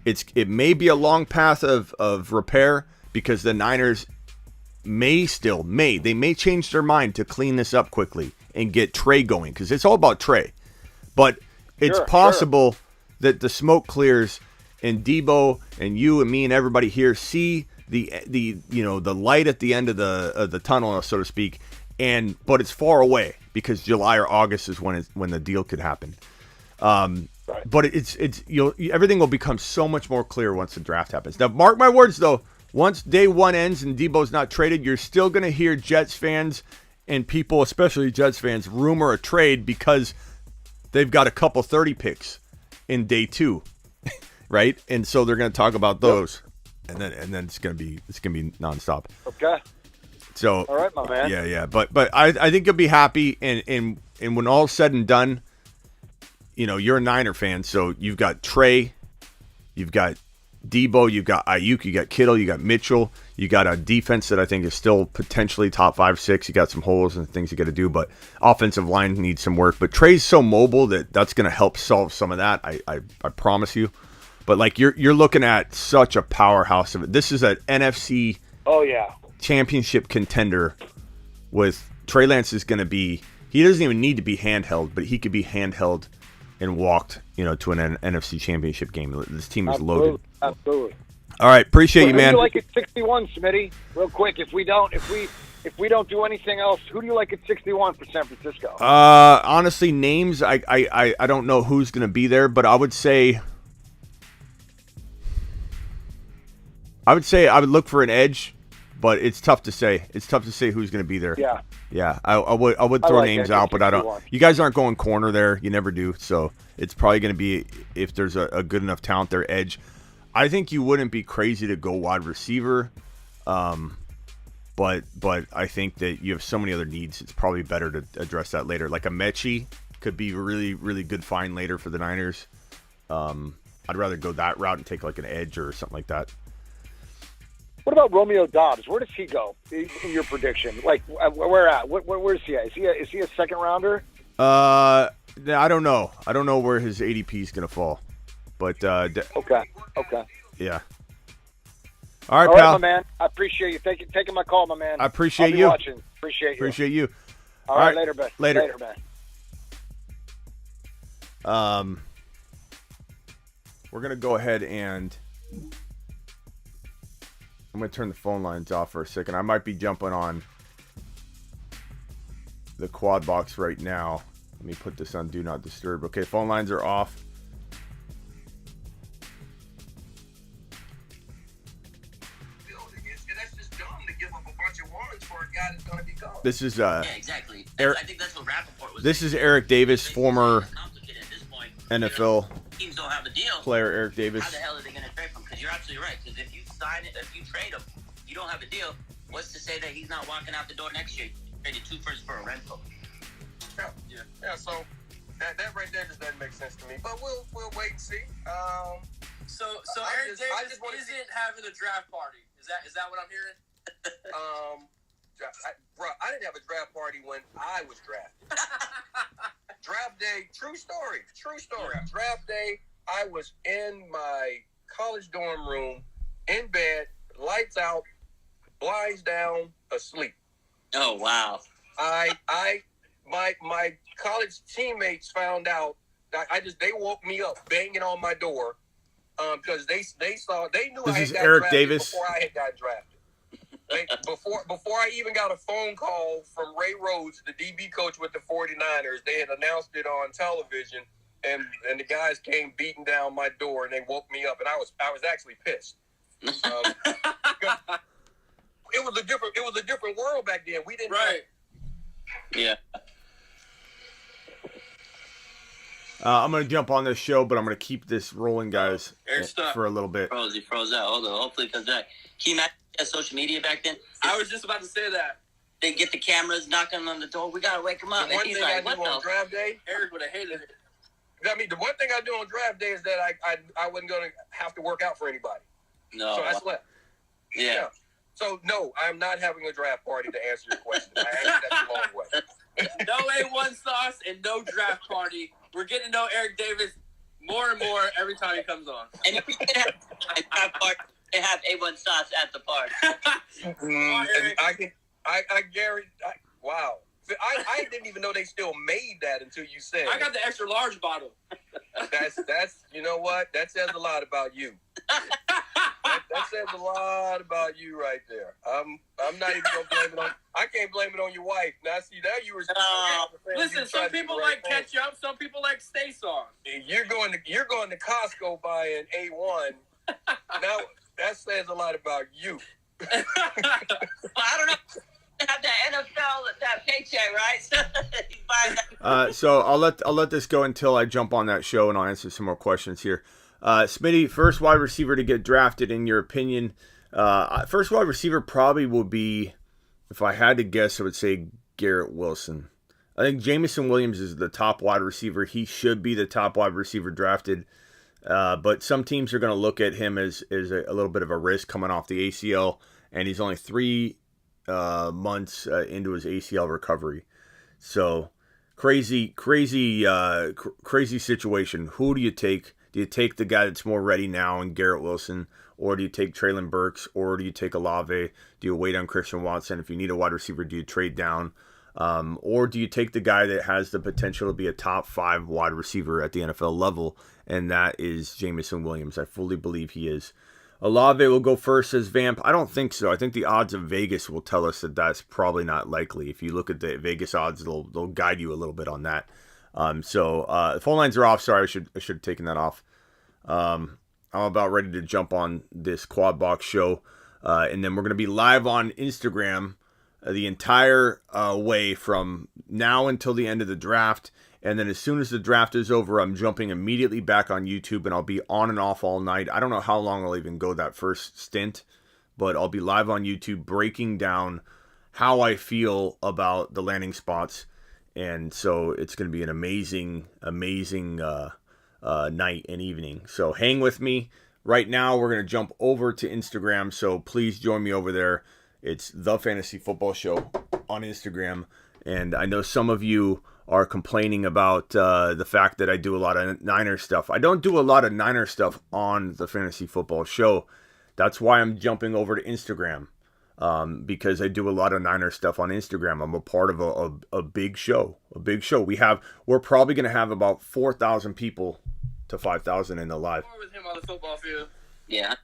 It may be a long path of repair because the Niners may change their mind to clean this up quickly and get Trey going, because it's all about Trey. But it's possible that the smoke clears and Debo and you and me and everybody here see the light at the end of the tunnel, so to speak, but it's far away because July or August is when the deal could happen. But everything will become so much more clear once the draft happens. Now, mark my words, though. Once day 1 ends and Debo's not traded, you're still going to hear Jets fans and people, especially Jets fans, rumor a trade because they've got a couple 30 picks in day 2, right? And so they're going to talk about those, and then it's going to be nonstop. Okay. So all right, my man. Yeah. But I think you'll be happy, and when all's said and done, you're a Niner fan, so you've got Trey, you've got Debo, you've got Ayuk, you got Kittle, you got Mitchell, you got a defense that I think is still potentially top 5, 6. You got some holes and things you got to do, but offensive line needs some work. But Trey's so mobile that's going to help solve some of that. I promise you. But you're looking at such a powerhouse of it. This is an NFC championship contender. With Trey Lance is going to be. He doesn't even need to be handheld, but he could be handheld and walked, to an NFC championship game. This team is loaded. Absolutely. All right, appreciate you, man. Who do you like at 61, Smitty? Real quick, if we don't do anything else, who do you like at 61 for San Francisco? Honestly, names I don't know who's going to be there, but I would I would look for an edge, but it's tough to say. It's tough to say who's going to be there. Yeah. I would throw names out, but I don't. You guys aren't going corner there. You never do. So it's probably going to be, if there's a good enough talent there, edge. I think you wouldn't be crazy to go wide receiver, but I think that you have so many other needs. It's probably better to address that later. Like a Mechie could be a really, really good find later for the Niners. I'd rather go that route and take an edge or something like that. What about Romeo Doubs? Where does he go in your prediction? Where at? Where is he at? Is he a second rounder? I don't know. I don't know where his ADP is going to fall. But okay. Yeah. All right, pal. My man. I appreciate you taking my call, my man. I appreciate I'll be you. Watching. Appreciate you. All right, later, man. Later, man. We're gonna go ahead and I'm gonna turn the phone lines off for a second. I might be jumping on the quad box right now. Let me put this on Do Not Disturb. Okay, phone lines are off. This is exactly. Eric, I think that's what Rappaport was. This is Eric Davis, former NFL teams don't have a deal. Player Eric Davis. How the hell are they going to trade him? Because you're absolutely right. Because if you sign it, if you trade him, you don't have a deal. What's to say that he's not walking out the door next year? traded 2 firsts for a rental. Yeah. So that right there just doesn't make sense to me. But we'll wait and see. So Eric Davis isn't having a draft party. Is that what I'm hearing? I didn't have a draft party when I was drafted. Draft day, true story. Yeah. Draft day, I was in my college dorm room, in bed, lights out, blinds down, asleep. Oh wow! My college teammates found out. They woke me up banging on my door, because they knew This I is had got Eric drafted Davis. before I had got drafted. Before I even got a phone call from Ray Rhodes, the DB coach with the 49ers, they had announced it on television, and the guys came beating down my door, and they woke me up, and I was actually pissed. It was a different world back then. We didn't. Right. Yeah. I'm going to jump on this show, but I'm going to keep this rolling, guys, for a little bit. He froze out. Hold on. Hopefully it comes back. Can you imagine social media back then? I was just about to say that. They get the cameras knocking on the door. We got to wake him up. The one thing I do on draft day, Eric would have hated it. I mean, the one thing I do on draft day is that I wasn't going to have to work out for anybody. No. So I slept. Yeah. So, no, I'm not having a draft party to answer your question. I answered that the long way. No A1 sauce and no draft party. We're getting to know Eric Davis more and more every time he comes on. And if we could have a draft party, they have A1 sauce at the party. I guarantee. Wow. I didn't even know they still made that until you said. I got the extra large bottle. That's you know what? That says a lot about you. That says a lot about you right there. I'm not even gonna blame it on. I can't blame it on your wife. Now see, now you were. Listen, some people like ketchup. Some people like stay sauce. You're going to Costco buying A1. Now that says a lot about you. Well, I don't know. Have that NFL that paycheck, right? So I'll let this go until I jump on that show, and I'll answer some more questions here. Smitty, first wide receiver to get drafted, in your opinion? First wide receiver probably will be, if I had to guess, I would say Garrett Wilson. I think Jamison Williams is the top wide receiver. He should be the top wide receiver drafted. But some teams are going to look at him as a little bit of a risk coming off the ACL, and he's only 3 months into his ACL recovery. So crazy situation. Who do you take? Do you take the guy that's more ready now in Garrett Wilson, or do you take Treylon Burks, or do you take Olave? Do you wait on Christian Watson? If you need a wide receiver, do you trade down? Or do you take the guy that has the potential to be a top 5 wide receiver at the NFL level, and that is Jamison Williams? I fully believe he is. Olave will go first, says Vamp. I don't think so. I think the odds of Vegas will tell us that that's probably not likely. If you look at the Vegas odds, they'll guide you a little bit on that. The phone lines are off. Sorry, I should have taken that off. I'm about ready to jump on this Quad Box show, and then we're going to be live on Instagram the entire way from now until the end of the draft. And then as soon as the draft is over, I'm jumping immediately back on YouTube, and I'll be on and off all night. I don't know how long I'll even go that first stint, but I'll be live on YouTube breaking down how I feel about the landing spots. And so it's going to be an amazing night and evening. So hang with me. Right now, we're going to jump over to Instagram, so please join me over there. It's The Fantasy Football Show on Instagram. And I know some of you are complaining about the fact that I do a lot of Niner stuff. I don't do a lot of Niner stuff on The Fantasy Football Show. That's why I'm jumping over to Instagram, because I do a lot of Niner stuff on Instagram. I'm a part of a big show. We're probably going to have about 4,000 people to 5,000 in the live. With him on the football field. Yeah.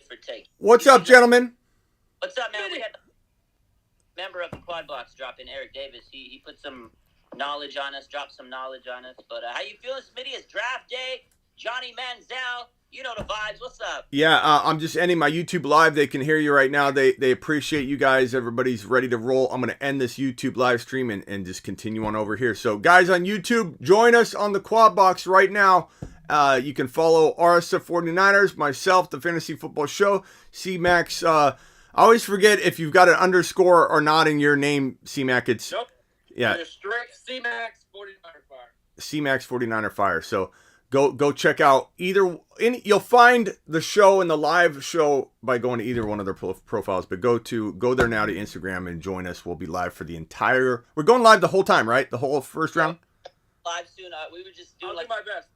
For take. What's up, gentlemen? What's up, man? We had a member of the Quad Box drop in, Eric Davis. He put some knowledge on us, dropped some knowledge on us. But how you feeling, Smitty? It's draft day. Johnny Manziel, you know the vibes. What's up? Yeah, I'm just ending my YouTube live. They can hear you right now. They appreciate you guys. Everybody's ready to roll. I'm going to end this YouTube live stream and just continue on over here. So, guys on YouTube, join us on the Quad Box right now. You can follow RSF 49ers, myself, the Fantasy Football Show, C-Max, I always forget if you've got an underscore or not in your name, C-Mac. It's Nope. yeah. You're straight C-Max 49er Fire. C-Max 49er Fire. So go check out you'll find the show and the live show by going to either one of their profiles, but go there now to Instagram and join us. We'll be live for we're going live the whole time, right? The whole first round? Live soon. We were just doing I'll do my best.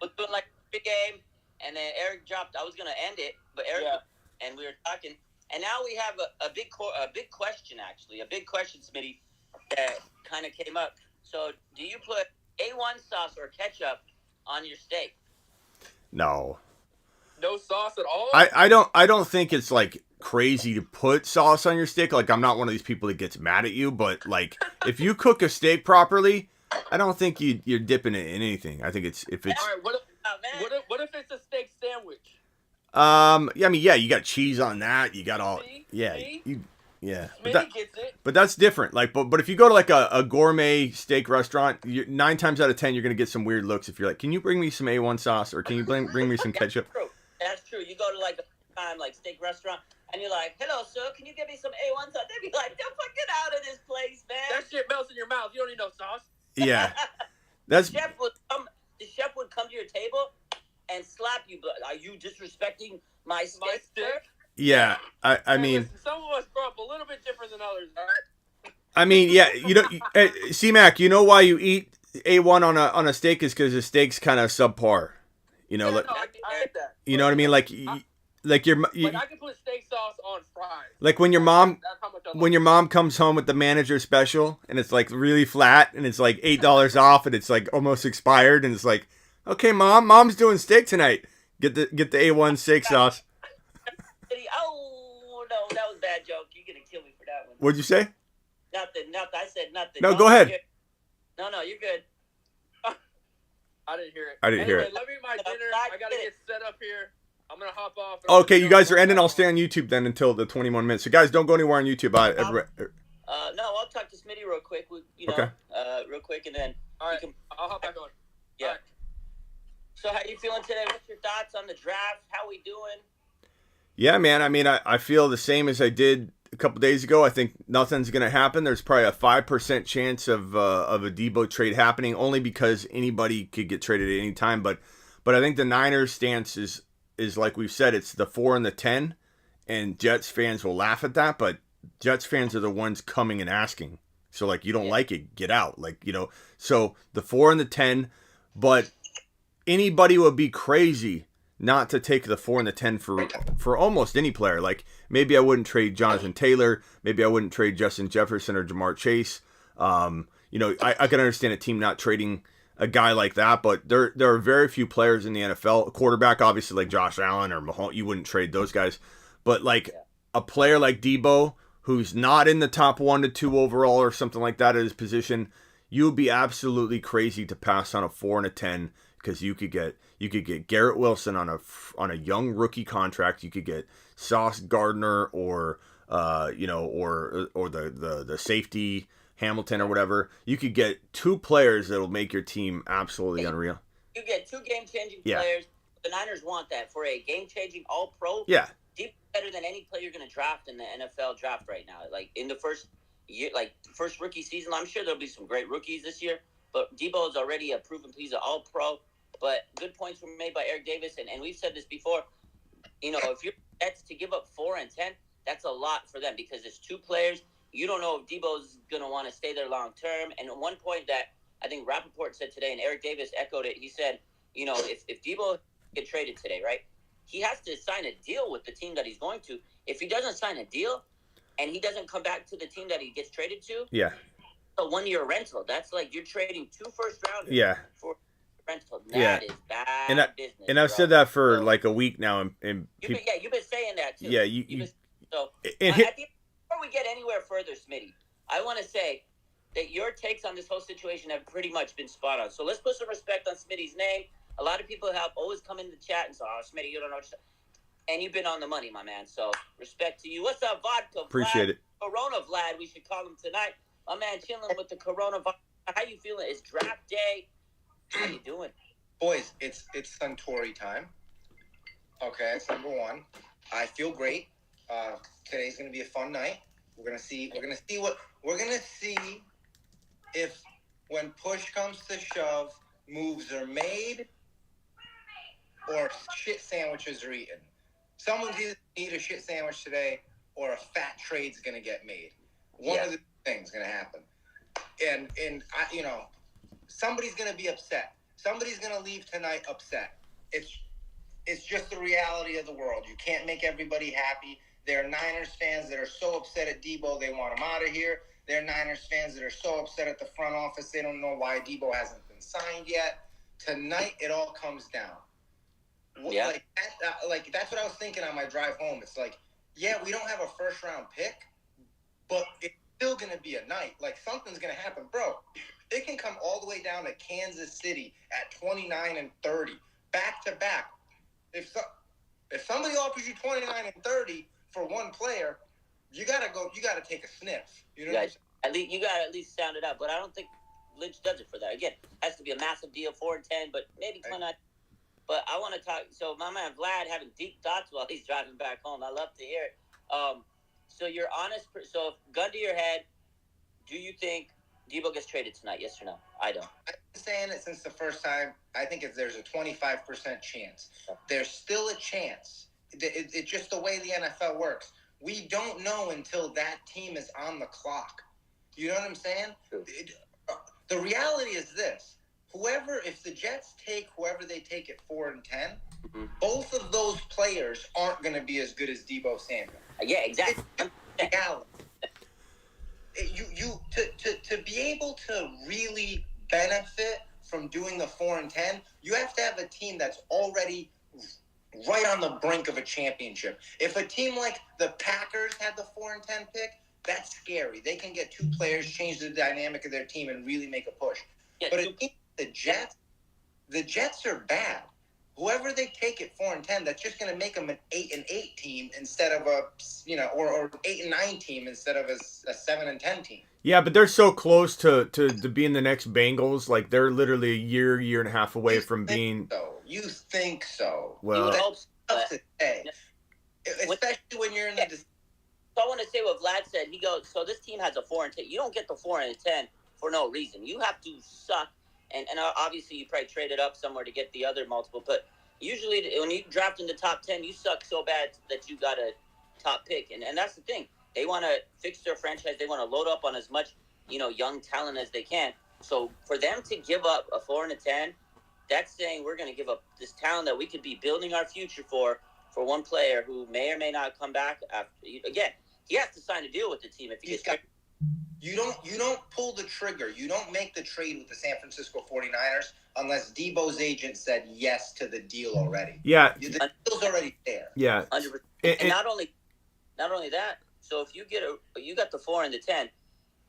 we're doing like a big game, and then Eric dropped. I was gonna end it, but Eric and we were talking, and now we have a big question, actually, a big question, Smitty, that kind of came up. So, do you put A1 sauce or ketchup on your steak? No. No sauce at all? I don't think it's like crazy to put sauce on your steak. Like, I'm not one of these people that gets mad at you, but like if you cook a steak properly, I don't think you're dipping it in anything. I think if it's all right, what if it's a steak sandwich? You got cheese on that. You got all Smitty gets it. But that's different. Like, but if you go to like a gourmet steak restaurant, 9 times out of 10 you're gonna get some weird looks if you're like, can you bring me some A1 sauce or can you bring me some ketchup? That's true. You go to like a steak restaurant and you're like, hello sir, can you give me some A1 sauce? They'd be like, don't fucking out of this place, man. That shit melts in your mouth. You don't need no sauce. Yeah. The chef would come to your table and slap you, but are you disrespecting my steak, sir? Yeah, I mean, listen, some of us grow up a little bit different than others, all right? I mean, yeah, C-Mac, you know why you eat A1 on a steak is because the steak's kind of subpar. You know, I get that. You know what I mean? Like I can put steak sauce on fries. Like when your mom comes home with the manager special and it's like really flat and it's like $8 off and it's like almost expired and it's like, okay, mom's doing steak tonight. Get the A1 steak sauce. Oh no, that was a bad joke. You're gonna kill me for that one. What'd you say? Nothing. I said nothing. No, go ahead. No, you're good. I didn't hear it. I didn't hear it. Let me eat my dinner. I gotta get set up here. I'm gonna hop off. Okay, you guys are ending. I'll stay on YouTube then until the 21 minutes. So guys, don't go anywhere on YouTube. No, I'll talk to Smitty real quick. Real quick, and then all right, I'll hop back on. Yeah. Right. So how you feeling today? What's your thoughts on the draft? How we doing? Yeah, man. I mean, I feel the same as I did a couple days ago. I think nothing's going to happen. There's probably a 5% chance of a Debo trade happening, only because anybody could get traded at any time. But I think the Niners' stance is like we've said, it's the 4 and the 10, and Jets fans will laugh at that. But Jets fans are the ones coming and asking. So like, you don't like it, get out. Like, you know. So the 4 and the 10, but anybody would be crazy not to take the 4 and the 10 for almost any player. Like, maybe I wouldn't trade Jonathan Taylor. Maybe I wouldn't trade Justin Jefferson or Jamar Chase. I can understand a team not trading a guy like that, but there are very few players in the NFL. A quarterback, obviously, like Josh Allen or Mahomes, you wouldn't trade those guys. But, like, a player like Debo, who's not in the top 1 to 2 overall or something like that at his position, you would be absolutely crazy to pass on a 4 and a 10 because you could get Garrett Wilson on a young rookie contract. You could get Sauce Gardner or the safety Hamilton or whatever. You could get 2 players that will make your team absolutely unreal. You get 2 game-changing players. The Niners want that for a game-changing All-Pro. Yeah, Deep better than any player you're going to draft in the NFL draft right now. Like in the first year, like first rookie season, I'm sure there'll be some great rookies this year. But Debo is already a proven he's an All-Pro. But good points were made by Eric Davis, and we've said this before. You know, if you're Jets to give up 4 and 10, that's a lot for them because it's 2 players. You don't know if Debo's going to want to stay there long term. And one point that I think Rappaport said today, and Eric Davis echoed it, he said, you know, if Debo get traded today, right, he has to sign a deal with the team that he's going to. If he doesn't sign a deal and he doesn't come back to the team that he gets traded to, a 1-year rental. That's like you're trading 2 first-rounders for rental. That is bad business. And I've said that for like a week now. And you've been saying that too. Yeah, before we get anywhere further, Smitty, I want to say that your takes on this whole situation have pretty much been spot on. So let's put some respect on Smitty's name. A lot of people have always come in the chat and said, "Oh, Smitty, you don't know what you're saying." And you've been on the money, my man. So respect to you. What's up, Vodka? Appreciate Vlad? it. Corona Vlad, we should call him tonight. My man chilling with the coronavirus. How you feeling? It's draft day. How you doing? Boys, it's Suntory time. Okay, that's number 1. I feel great. Today's going to be a fun night. We're going to see if when push comes to shove, moves are made or shit sandwiches are eaten. Someone's either eat a shit sandwich today or a fat trade's going to get made. One of the things going to happen. And somebody's going to be upset. Somebody's going to leave tonight upset. It's just the reality of the world. You can't make everybody happy. There are Niners fans that are so upset at Debo, they want him out of here. There are Niners fans that are so upset at the front office, they don't know why Debo hasn't been signed yet. Tonight, it all comes down. Yeah. Like that's what I was thinking on my drive home. It's like, yeah, we don't have a first-round pick, but it's still going to be a night. Like, something's going to happen. Bro, it can come all the way down to Kansas City at 29-30, back-to-back. If somebody offers you 29-30 for one player, you gotta take a sniff. You know, you gotta at least sound it out. But I don't think Lynch does it for that. Again, has to be a massive deal, 4-10, but maybe 29. But I want to talk. So my man Vlad having deep thoughts while he's driving back home. I love to hear it. So you're honest. So gun to your head, do you think Debo gets traded tonight? Yes or no? I don't. I've been saying it since the first time. I think there's a 25% chance. There's still a chance. It's just the way the NFL works. We don't know until that team is on the clock. You know what I'm saying? The reality is this. If the Jets take whoever they take at 4-10, both of those players aren't going to be as good as Debo Samuel. Yeah, exactly. It's reality. To be able to really benefit from doing the 4-10, you have to have a team that's already right on the brink of a championship. If a team like the Packers had the 4-10 pick, that's scary. They can get two players, change the dynamic of their team, and really make a push. Yeah, but the Jets are bad. Whoever they take at 4-10, that's just going to make them an 8-8 team instead of or 8-9 team instead of a 7-10 team. Yeah, but they're so close to being the next Bengals. Like, they're literally a year and a half away from being. You think so? Well, that's tough to say, especially when you're in the. So I want to say what Vlad said. He goes, so this team has a 4-10. You don't get the 4-10 for no reason. You have to suck. And obviously, you probably traded up somewhere to get the other multiple. But usually, when you draft in the top 10, you suck so bad that you got a top pick. And that's the thing. They want to fix their franchise. They want to load up on as much, young talent as they can. So for them to give up a 4-10, that's saying we're going to give up this talent that we could be building our future for one player who may or may not come back after. Again, he has to sign a deal with the team if he gets. You don't pull the trigger. You don't make the trade with the San Francisco 49ers unless Debo's agent said yes to the deal already. Yeah. The deal's already there. Yeah. 100%. And not only that, so if you got the 4 and the 10,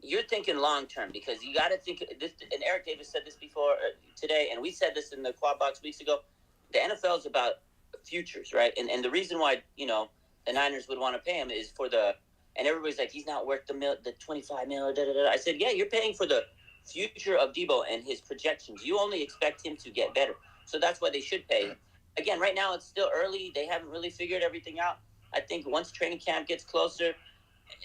you're thinking long term because you got to think this. And Eric Davis said this before today, and we said this in the Quad Box weeks ago. The NFL is about futures, right? And the reason why the Niners would want to pay him is for the. And everybody's like, he's not worth the $25 million. Da, da, da. I said, yeah, you're paying for the future of Debo and his projections. You only expect him to get better, so that's why they should pay him. Again, right now it's still early. They haven't really figured everything out. I think once training camp gets closer,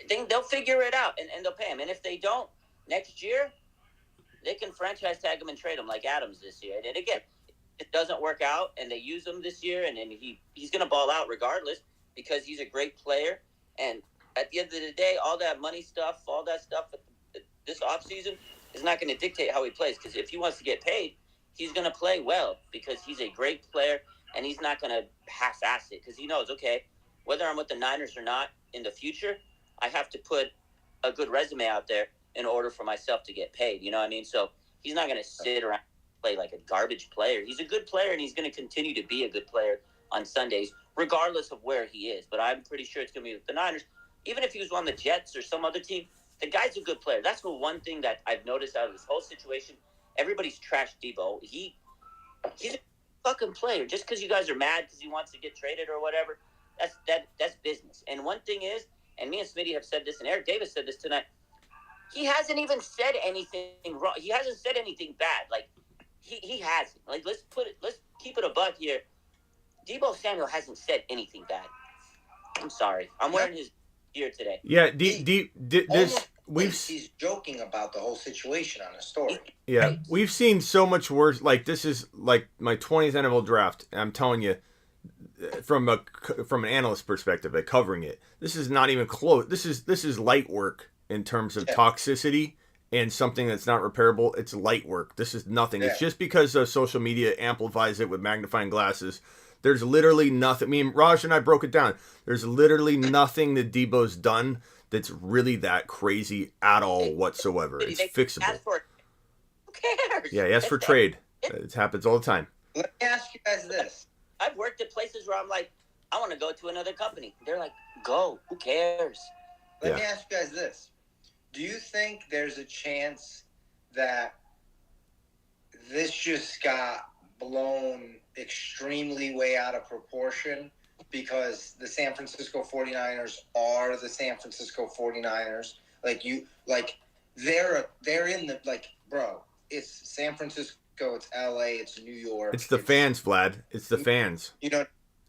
they'll figure it out and they'll pay him. And if they don't, next year, they can franchise tag him and trade him like Adams this year. And again, it doesn't work out, and they use him this year, and he's going to ball out regardless because he's a great player. And at the end of the day, all that money stuff, all that stuff this offseason is not going to dictate how he plays because if he wants to get paid, he's going to play well because he's a great player and he's not going to half-ass it because he knows, okay, whether I'm with the Niners or not in the future, I have to put a good resume out there in order for myself to get paid. You know what I mean? So he's not going to sit around and play like a garbage player. He's a good player and he's going to continue to be a good player on Sundays regardless of where he is. But I'm pretty sure it's going to be with the Niners. Even if he was on the Jets or some other team, the guy's a good player. That's the one thing that I've noticed out of this whole situation. Everybody's trashed Debo. He's a fucking player. Just because you guys are mad because he wants to get traded or whatever, that's business. And one thing is, and me and Smitty have said this, and Eric Davis said this tonight, he hasn't even said anything wrong. He hasn't said anything bad. Like, he hasn't. Like, let's keep it a buck here. Debo Samuel hasn't said anything bad. I'm sorry. I'm wearing his gear today. Yeah, he's joking about the whole situation on the story. Yeah, we've seen so much worse. Like, this is like my 20th NFL draft. And I'm telling you, from an analyst perspective, like covering it, this is not even close. This is light work in terms of toxicity and something that's not repairable. It's light work. This is nothing. It's just because social media amplifies it with magnifying glasses. There's literally nothing. I mean, Raj and I broke it down. There's literally nothing that Debo's done that's really that crazy at all whatsoever. It's fixable. Who cares? Yeah, he asked for trade. It happens all the time. Let me ask you guys this. I've worked at places where I'm like, I want to go to another company. They're like, go. Who cares? Let me ask you guys this. Do you think there's a chance that this just got blown extremely way out of proportion because the San Francisco 49ers are the San Francisco 49ers? They're in the, bro, it's San Francisco, it's LA, it's New York. It's the fans, Vlad. It's the fans.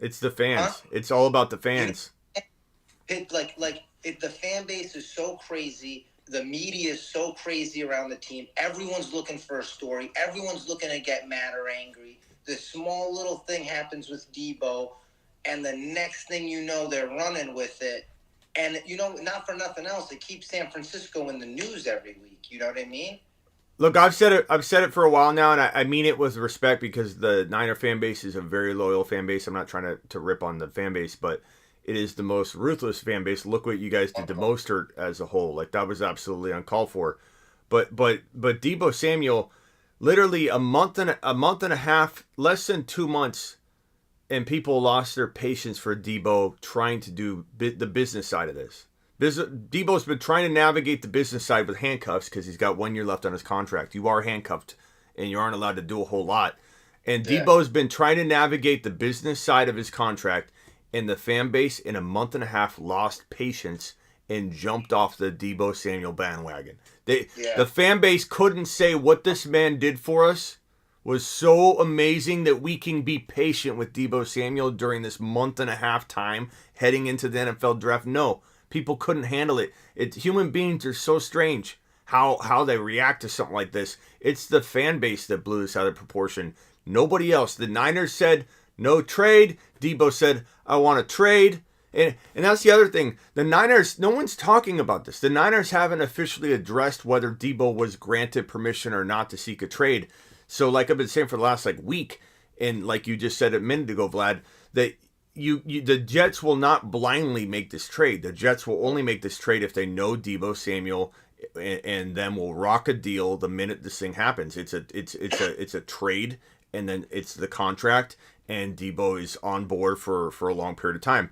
It's the fans. Huh? It's all about the fans. The fan base is so crazy. The media is so crazy around the team. Everyone's looking for a story. Everyone's looking to get mad or angry. This small little thing happens with Debo, and the next thing you know, they're running with it. And, not for nothing else, it keeps San Francisco in the news every week. You know what I mean? Look, I've said it for a while now, and I mean it with respect because the Niner fan base is a very loyal fan base. I'm not trying to rip on the fan base, but it is the most ruthless fan base. Look what you guys did to Mostert as a whole. Like, that was absolutely uncalled for. But Debo Samuel, literally a month and a half, less than 2 months, and people lost their patience for Debo trying to do the business side of this. Debo's been trying to navigate the business side with handcuffs because he's got 1 year left on his contract. You are handcuffed, and you aren't allowed to do a whole lot. And Debo's been trying to navigate the business side of his contract, and the fan base in a month and a half lost patience and jumped off the Debo Samuel bandwagon. The fan base couldn't say what this man did for us was so amazing that we can be patient with Debo Samuel during this month and a half time heading into the NFL draft. No. People couldn't handle it. Human beings are so strange how they react to something like this. It's the fan base that blew this out of proportion. Nobody else. The Niners said no trade. Debo said, I want to trade. And that's the other thing. The Niners, no one's talking about this. The Niners haven't officially addressed whether Debo was granted permission or not to seek a trade. So like I've been saying for the last week, and like you just said a minute ago, Vlad, that the Jets will not blindly make this trade. The Jets will only make this trade if they know Debo Samuel, and then will rock a deal the minute this thing happens. It's a trade, and then it's the contract, and Debo is on board for a long period of time.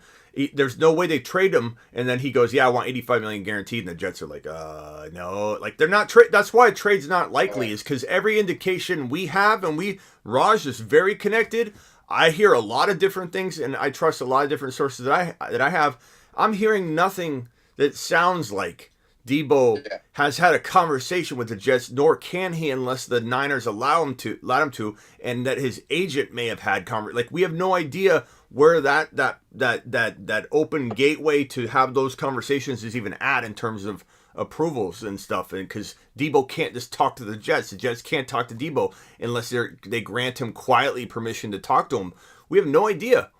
There's no way they trade him, and then he goes, yeah, I want $85 million guaranteed, and the Jets are like, no, they're not trade. That's why a trade's not likely, is because every indication we have, and Raj is very connected. I hear a lot of different things, and I trust a lot of different sources that I have. I'm hearing nothing that sounds like Debo has had a conversation with the Jets, nor can he unless the Niners allow him to, and that his agent may have had we have no idea where that open gateway to have those conversations is even at in terms of approvals and stuff, and because Debo can't just talk to the Jets can't talk to Debo unless they grant him quietly permission to talk to him. We have no idea,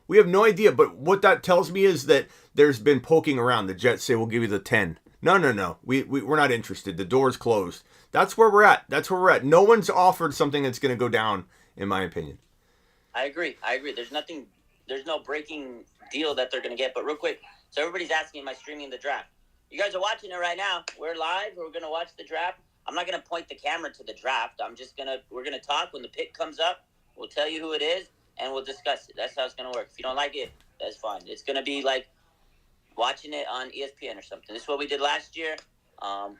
but what that tells me is that there's been poking around. The Jets say, we'll give you the 10. No, we're not interested. The door's closed. That's where we're at. No one's offered something that's going to go down, in my opinion. I agree. There's no breaking deal that they're going to get. But real quick, so everybody's asking, am I streaming the draft? You guys are watching it right now. We're live. We're going to watch the draft. I'm not going to point the camera to the draft. We're going to talk. When the pick comes up, we'll tell you who it is, and we'll discuss it. That's how it's going to work. If you don't like it, that's fine. It's going to be like watching it on ESPN or something. This is what we did last year.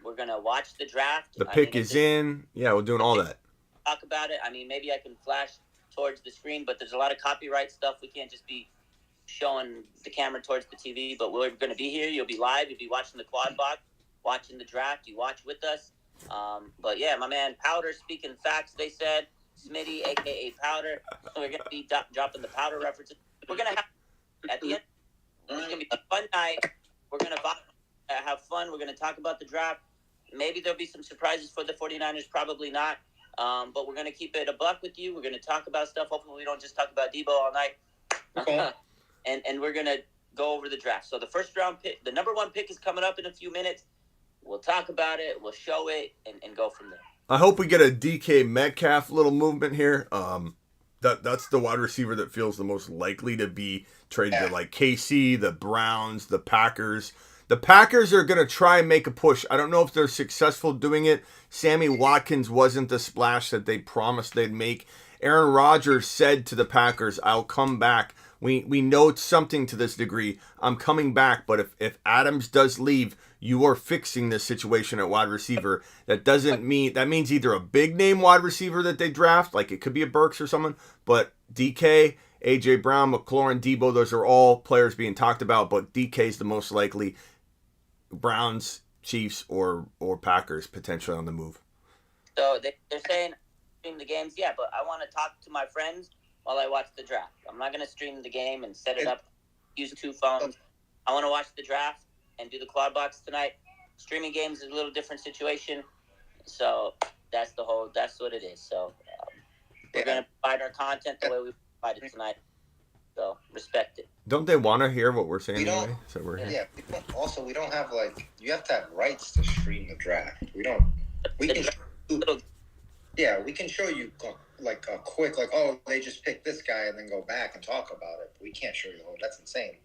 We're going to watch the draft. The pick is in. Yeah, we're doing all that. Talk about it. Maybe I can flash towards the screen, but there's a lot of copyright stuff. We can't just be showing the camera towards the TV, but we're going to be here. You'll be live. You'll be watching the quad box, watching the draft. You watch with us. But yeah, my man Powder speaking facts, they said. Smitty, a.k.a. Powder. So we're going to be dropping the Powder references. We're going to have, at the end, going to be a fun night. We're going to have fun. We're going to talk about the draft. Maybe there'll be some surprises for the 49ers. Probably not. But we're going to keep it a buck with you. We're going to talk about stuff. Hopefully we don't just talk about Debo all night. Okay. and we're going to go over the draft. So the first round pick, the number 1 pick is coming up in a few minutes. We'll talk about it. We'll show it and go from there. I hope we get a DK Metcalf little movement here. That's the wide receiver that feels the most likely to be traded to, like KC, the Browns, the Packers. The Packers are going to try and make a push. I don't know if they're successful doing it. Sammy Watkins wasn't the splash that they promised they'd make. Aaron Rodgers said to the Packers, I'll come back. We know it's something to this degree. I'm coming back, but if Adams does leave, you are fixing this situation at wide receiver. That means either a big name wide receiver that they draft, like it could be a Burks or someone, but DK, AJ Brown, McLaurin, Debo, those are all players being talked about, but DK is the most likely. Browns, Chiefs, or Packers potentially on the move. So they're saying stream the games, yeah, but I want to talk to my friends while I watch the draft. I'm not going to stream the game and set it up, use 2 phones. I want to watch the draft and do the quad box tonight. Streaming games is a little different situation, so that's what it is. So we're going to provide our content the way we provide it tonight. So respect it. Don't they want to hear what we're saying anyway? So we're here. Yeah. Also, we don't have you have to have rights to stream the draft. We can show you like a quick, like, oh, they just picked this guy and then go back and talk about it. But we can't show you the whole. That's insane.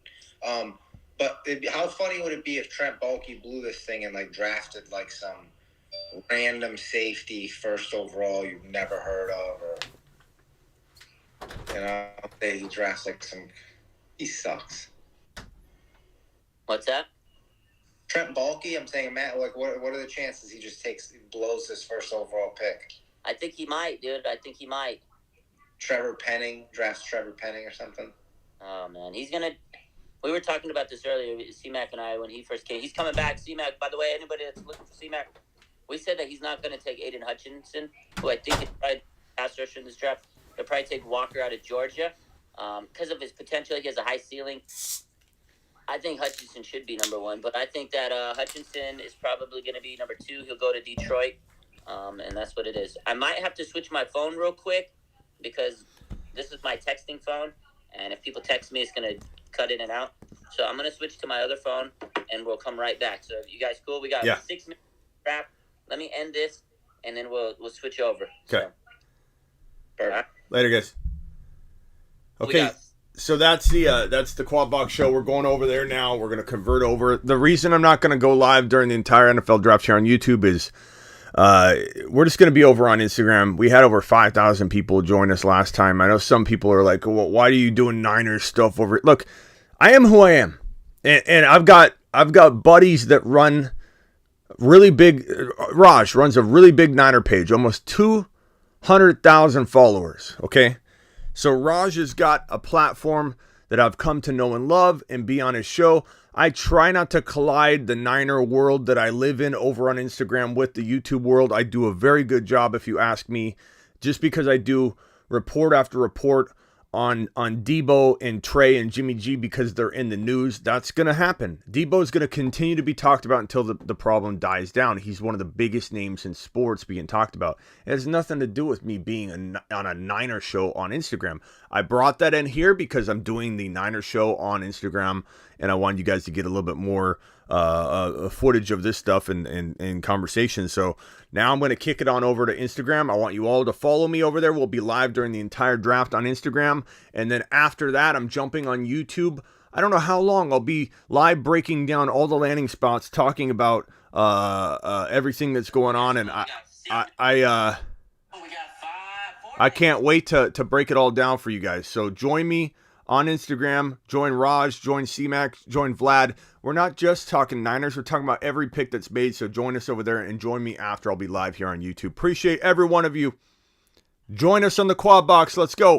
But how funny would it be if Trent Baalke blew this thing and like drafted like some random safety first overall you've never heard of, or he drafts like he sucks. What's that? Trent Baalke, I'm saying, Matt, like, what are the chances he just blows this first overall pick? I think he might, dude. I think he might. Drafts Trevor Penning or something. Oh, man. We were talking about this earlier, C-Mac and I, when he first came. He's coming back. C-Mac, by the way, anybody that's looking for C-Mac, we said that he's not going to take Aiden Hutchinson, who I think is probably pass rusher in this draft. He'll probably take Walker out of Georgia because of his potential. He has a high ceiling. I think Hutchinson should be number 1, but I think that Hutchinson is probably going to be number 2. He'll go to Detroit, and that's what it is. I might have to switch my phone real quick because this is my texting phone, and if people text me, it's going to cut in and out. So I'm going to switch to my other phone, and we'll come right back. So you guys cool? We got 6 minutes wrap. Let me end this, and then we'll switch over. Okay. So, right. Later, guys. Okay. So that's the Quad Box Show. We're going over there now. We're going to convert over. The reason I'm not going to go live during the entire NFL draft here on YouTube is we're just going to be over on Instagram. We had over 5,000 people join us last time. I know some people are like, well, why are you doing Niners stuff over? Look, I am who I am. And I've got buddies that run really big. Raj runs a really big Niner page, almost 200,000 followers. Okay. So Raj has got a platform that I've come to know and love and be on his show. I try not to collide the Niner world that I live in over on Instagram with the YouTube world. I do a very good job, if you ask me, just because I do report after report on Debo and Trey and Jimmy G because they're in the news. That's going to happen. Debo's going to continue to be talked about until the problem dies down. He's one of the biggest names in sports being talked about. It has nothing to do with me being on a Niner show on Instagram. I brought that in here because I'm doing the Niner show on Instagram, and I wanted you guys to get a little bit more footage of this stuff and conversation. So now I'm going to kick it on over to Instagram. I want you all to follow me over there. We'll be live during the entire draft on Instagram. And then after that, I'm jumping on YouTube. I don't know how long I'll be live breaking down all the landing spots, talking about everything that's going on. And I can't wait to break it all down for you guys. So join me on Instagram, join Raj, join C-Mac, join Vlad. We're not just talking Niners, we're talking about every pick that's made, so join us over there and join me after. I'll be live here on YouTube. Appreciate every one of you. Join us on the Quad Box. Let's go.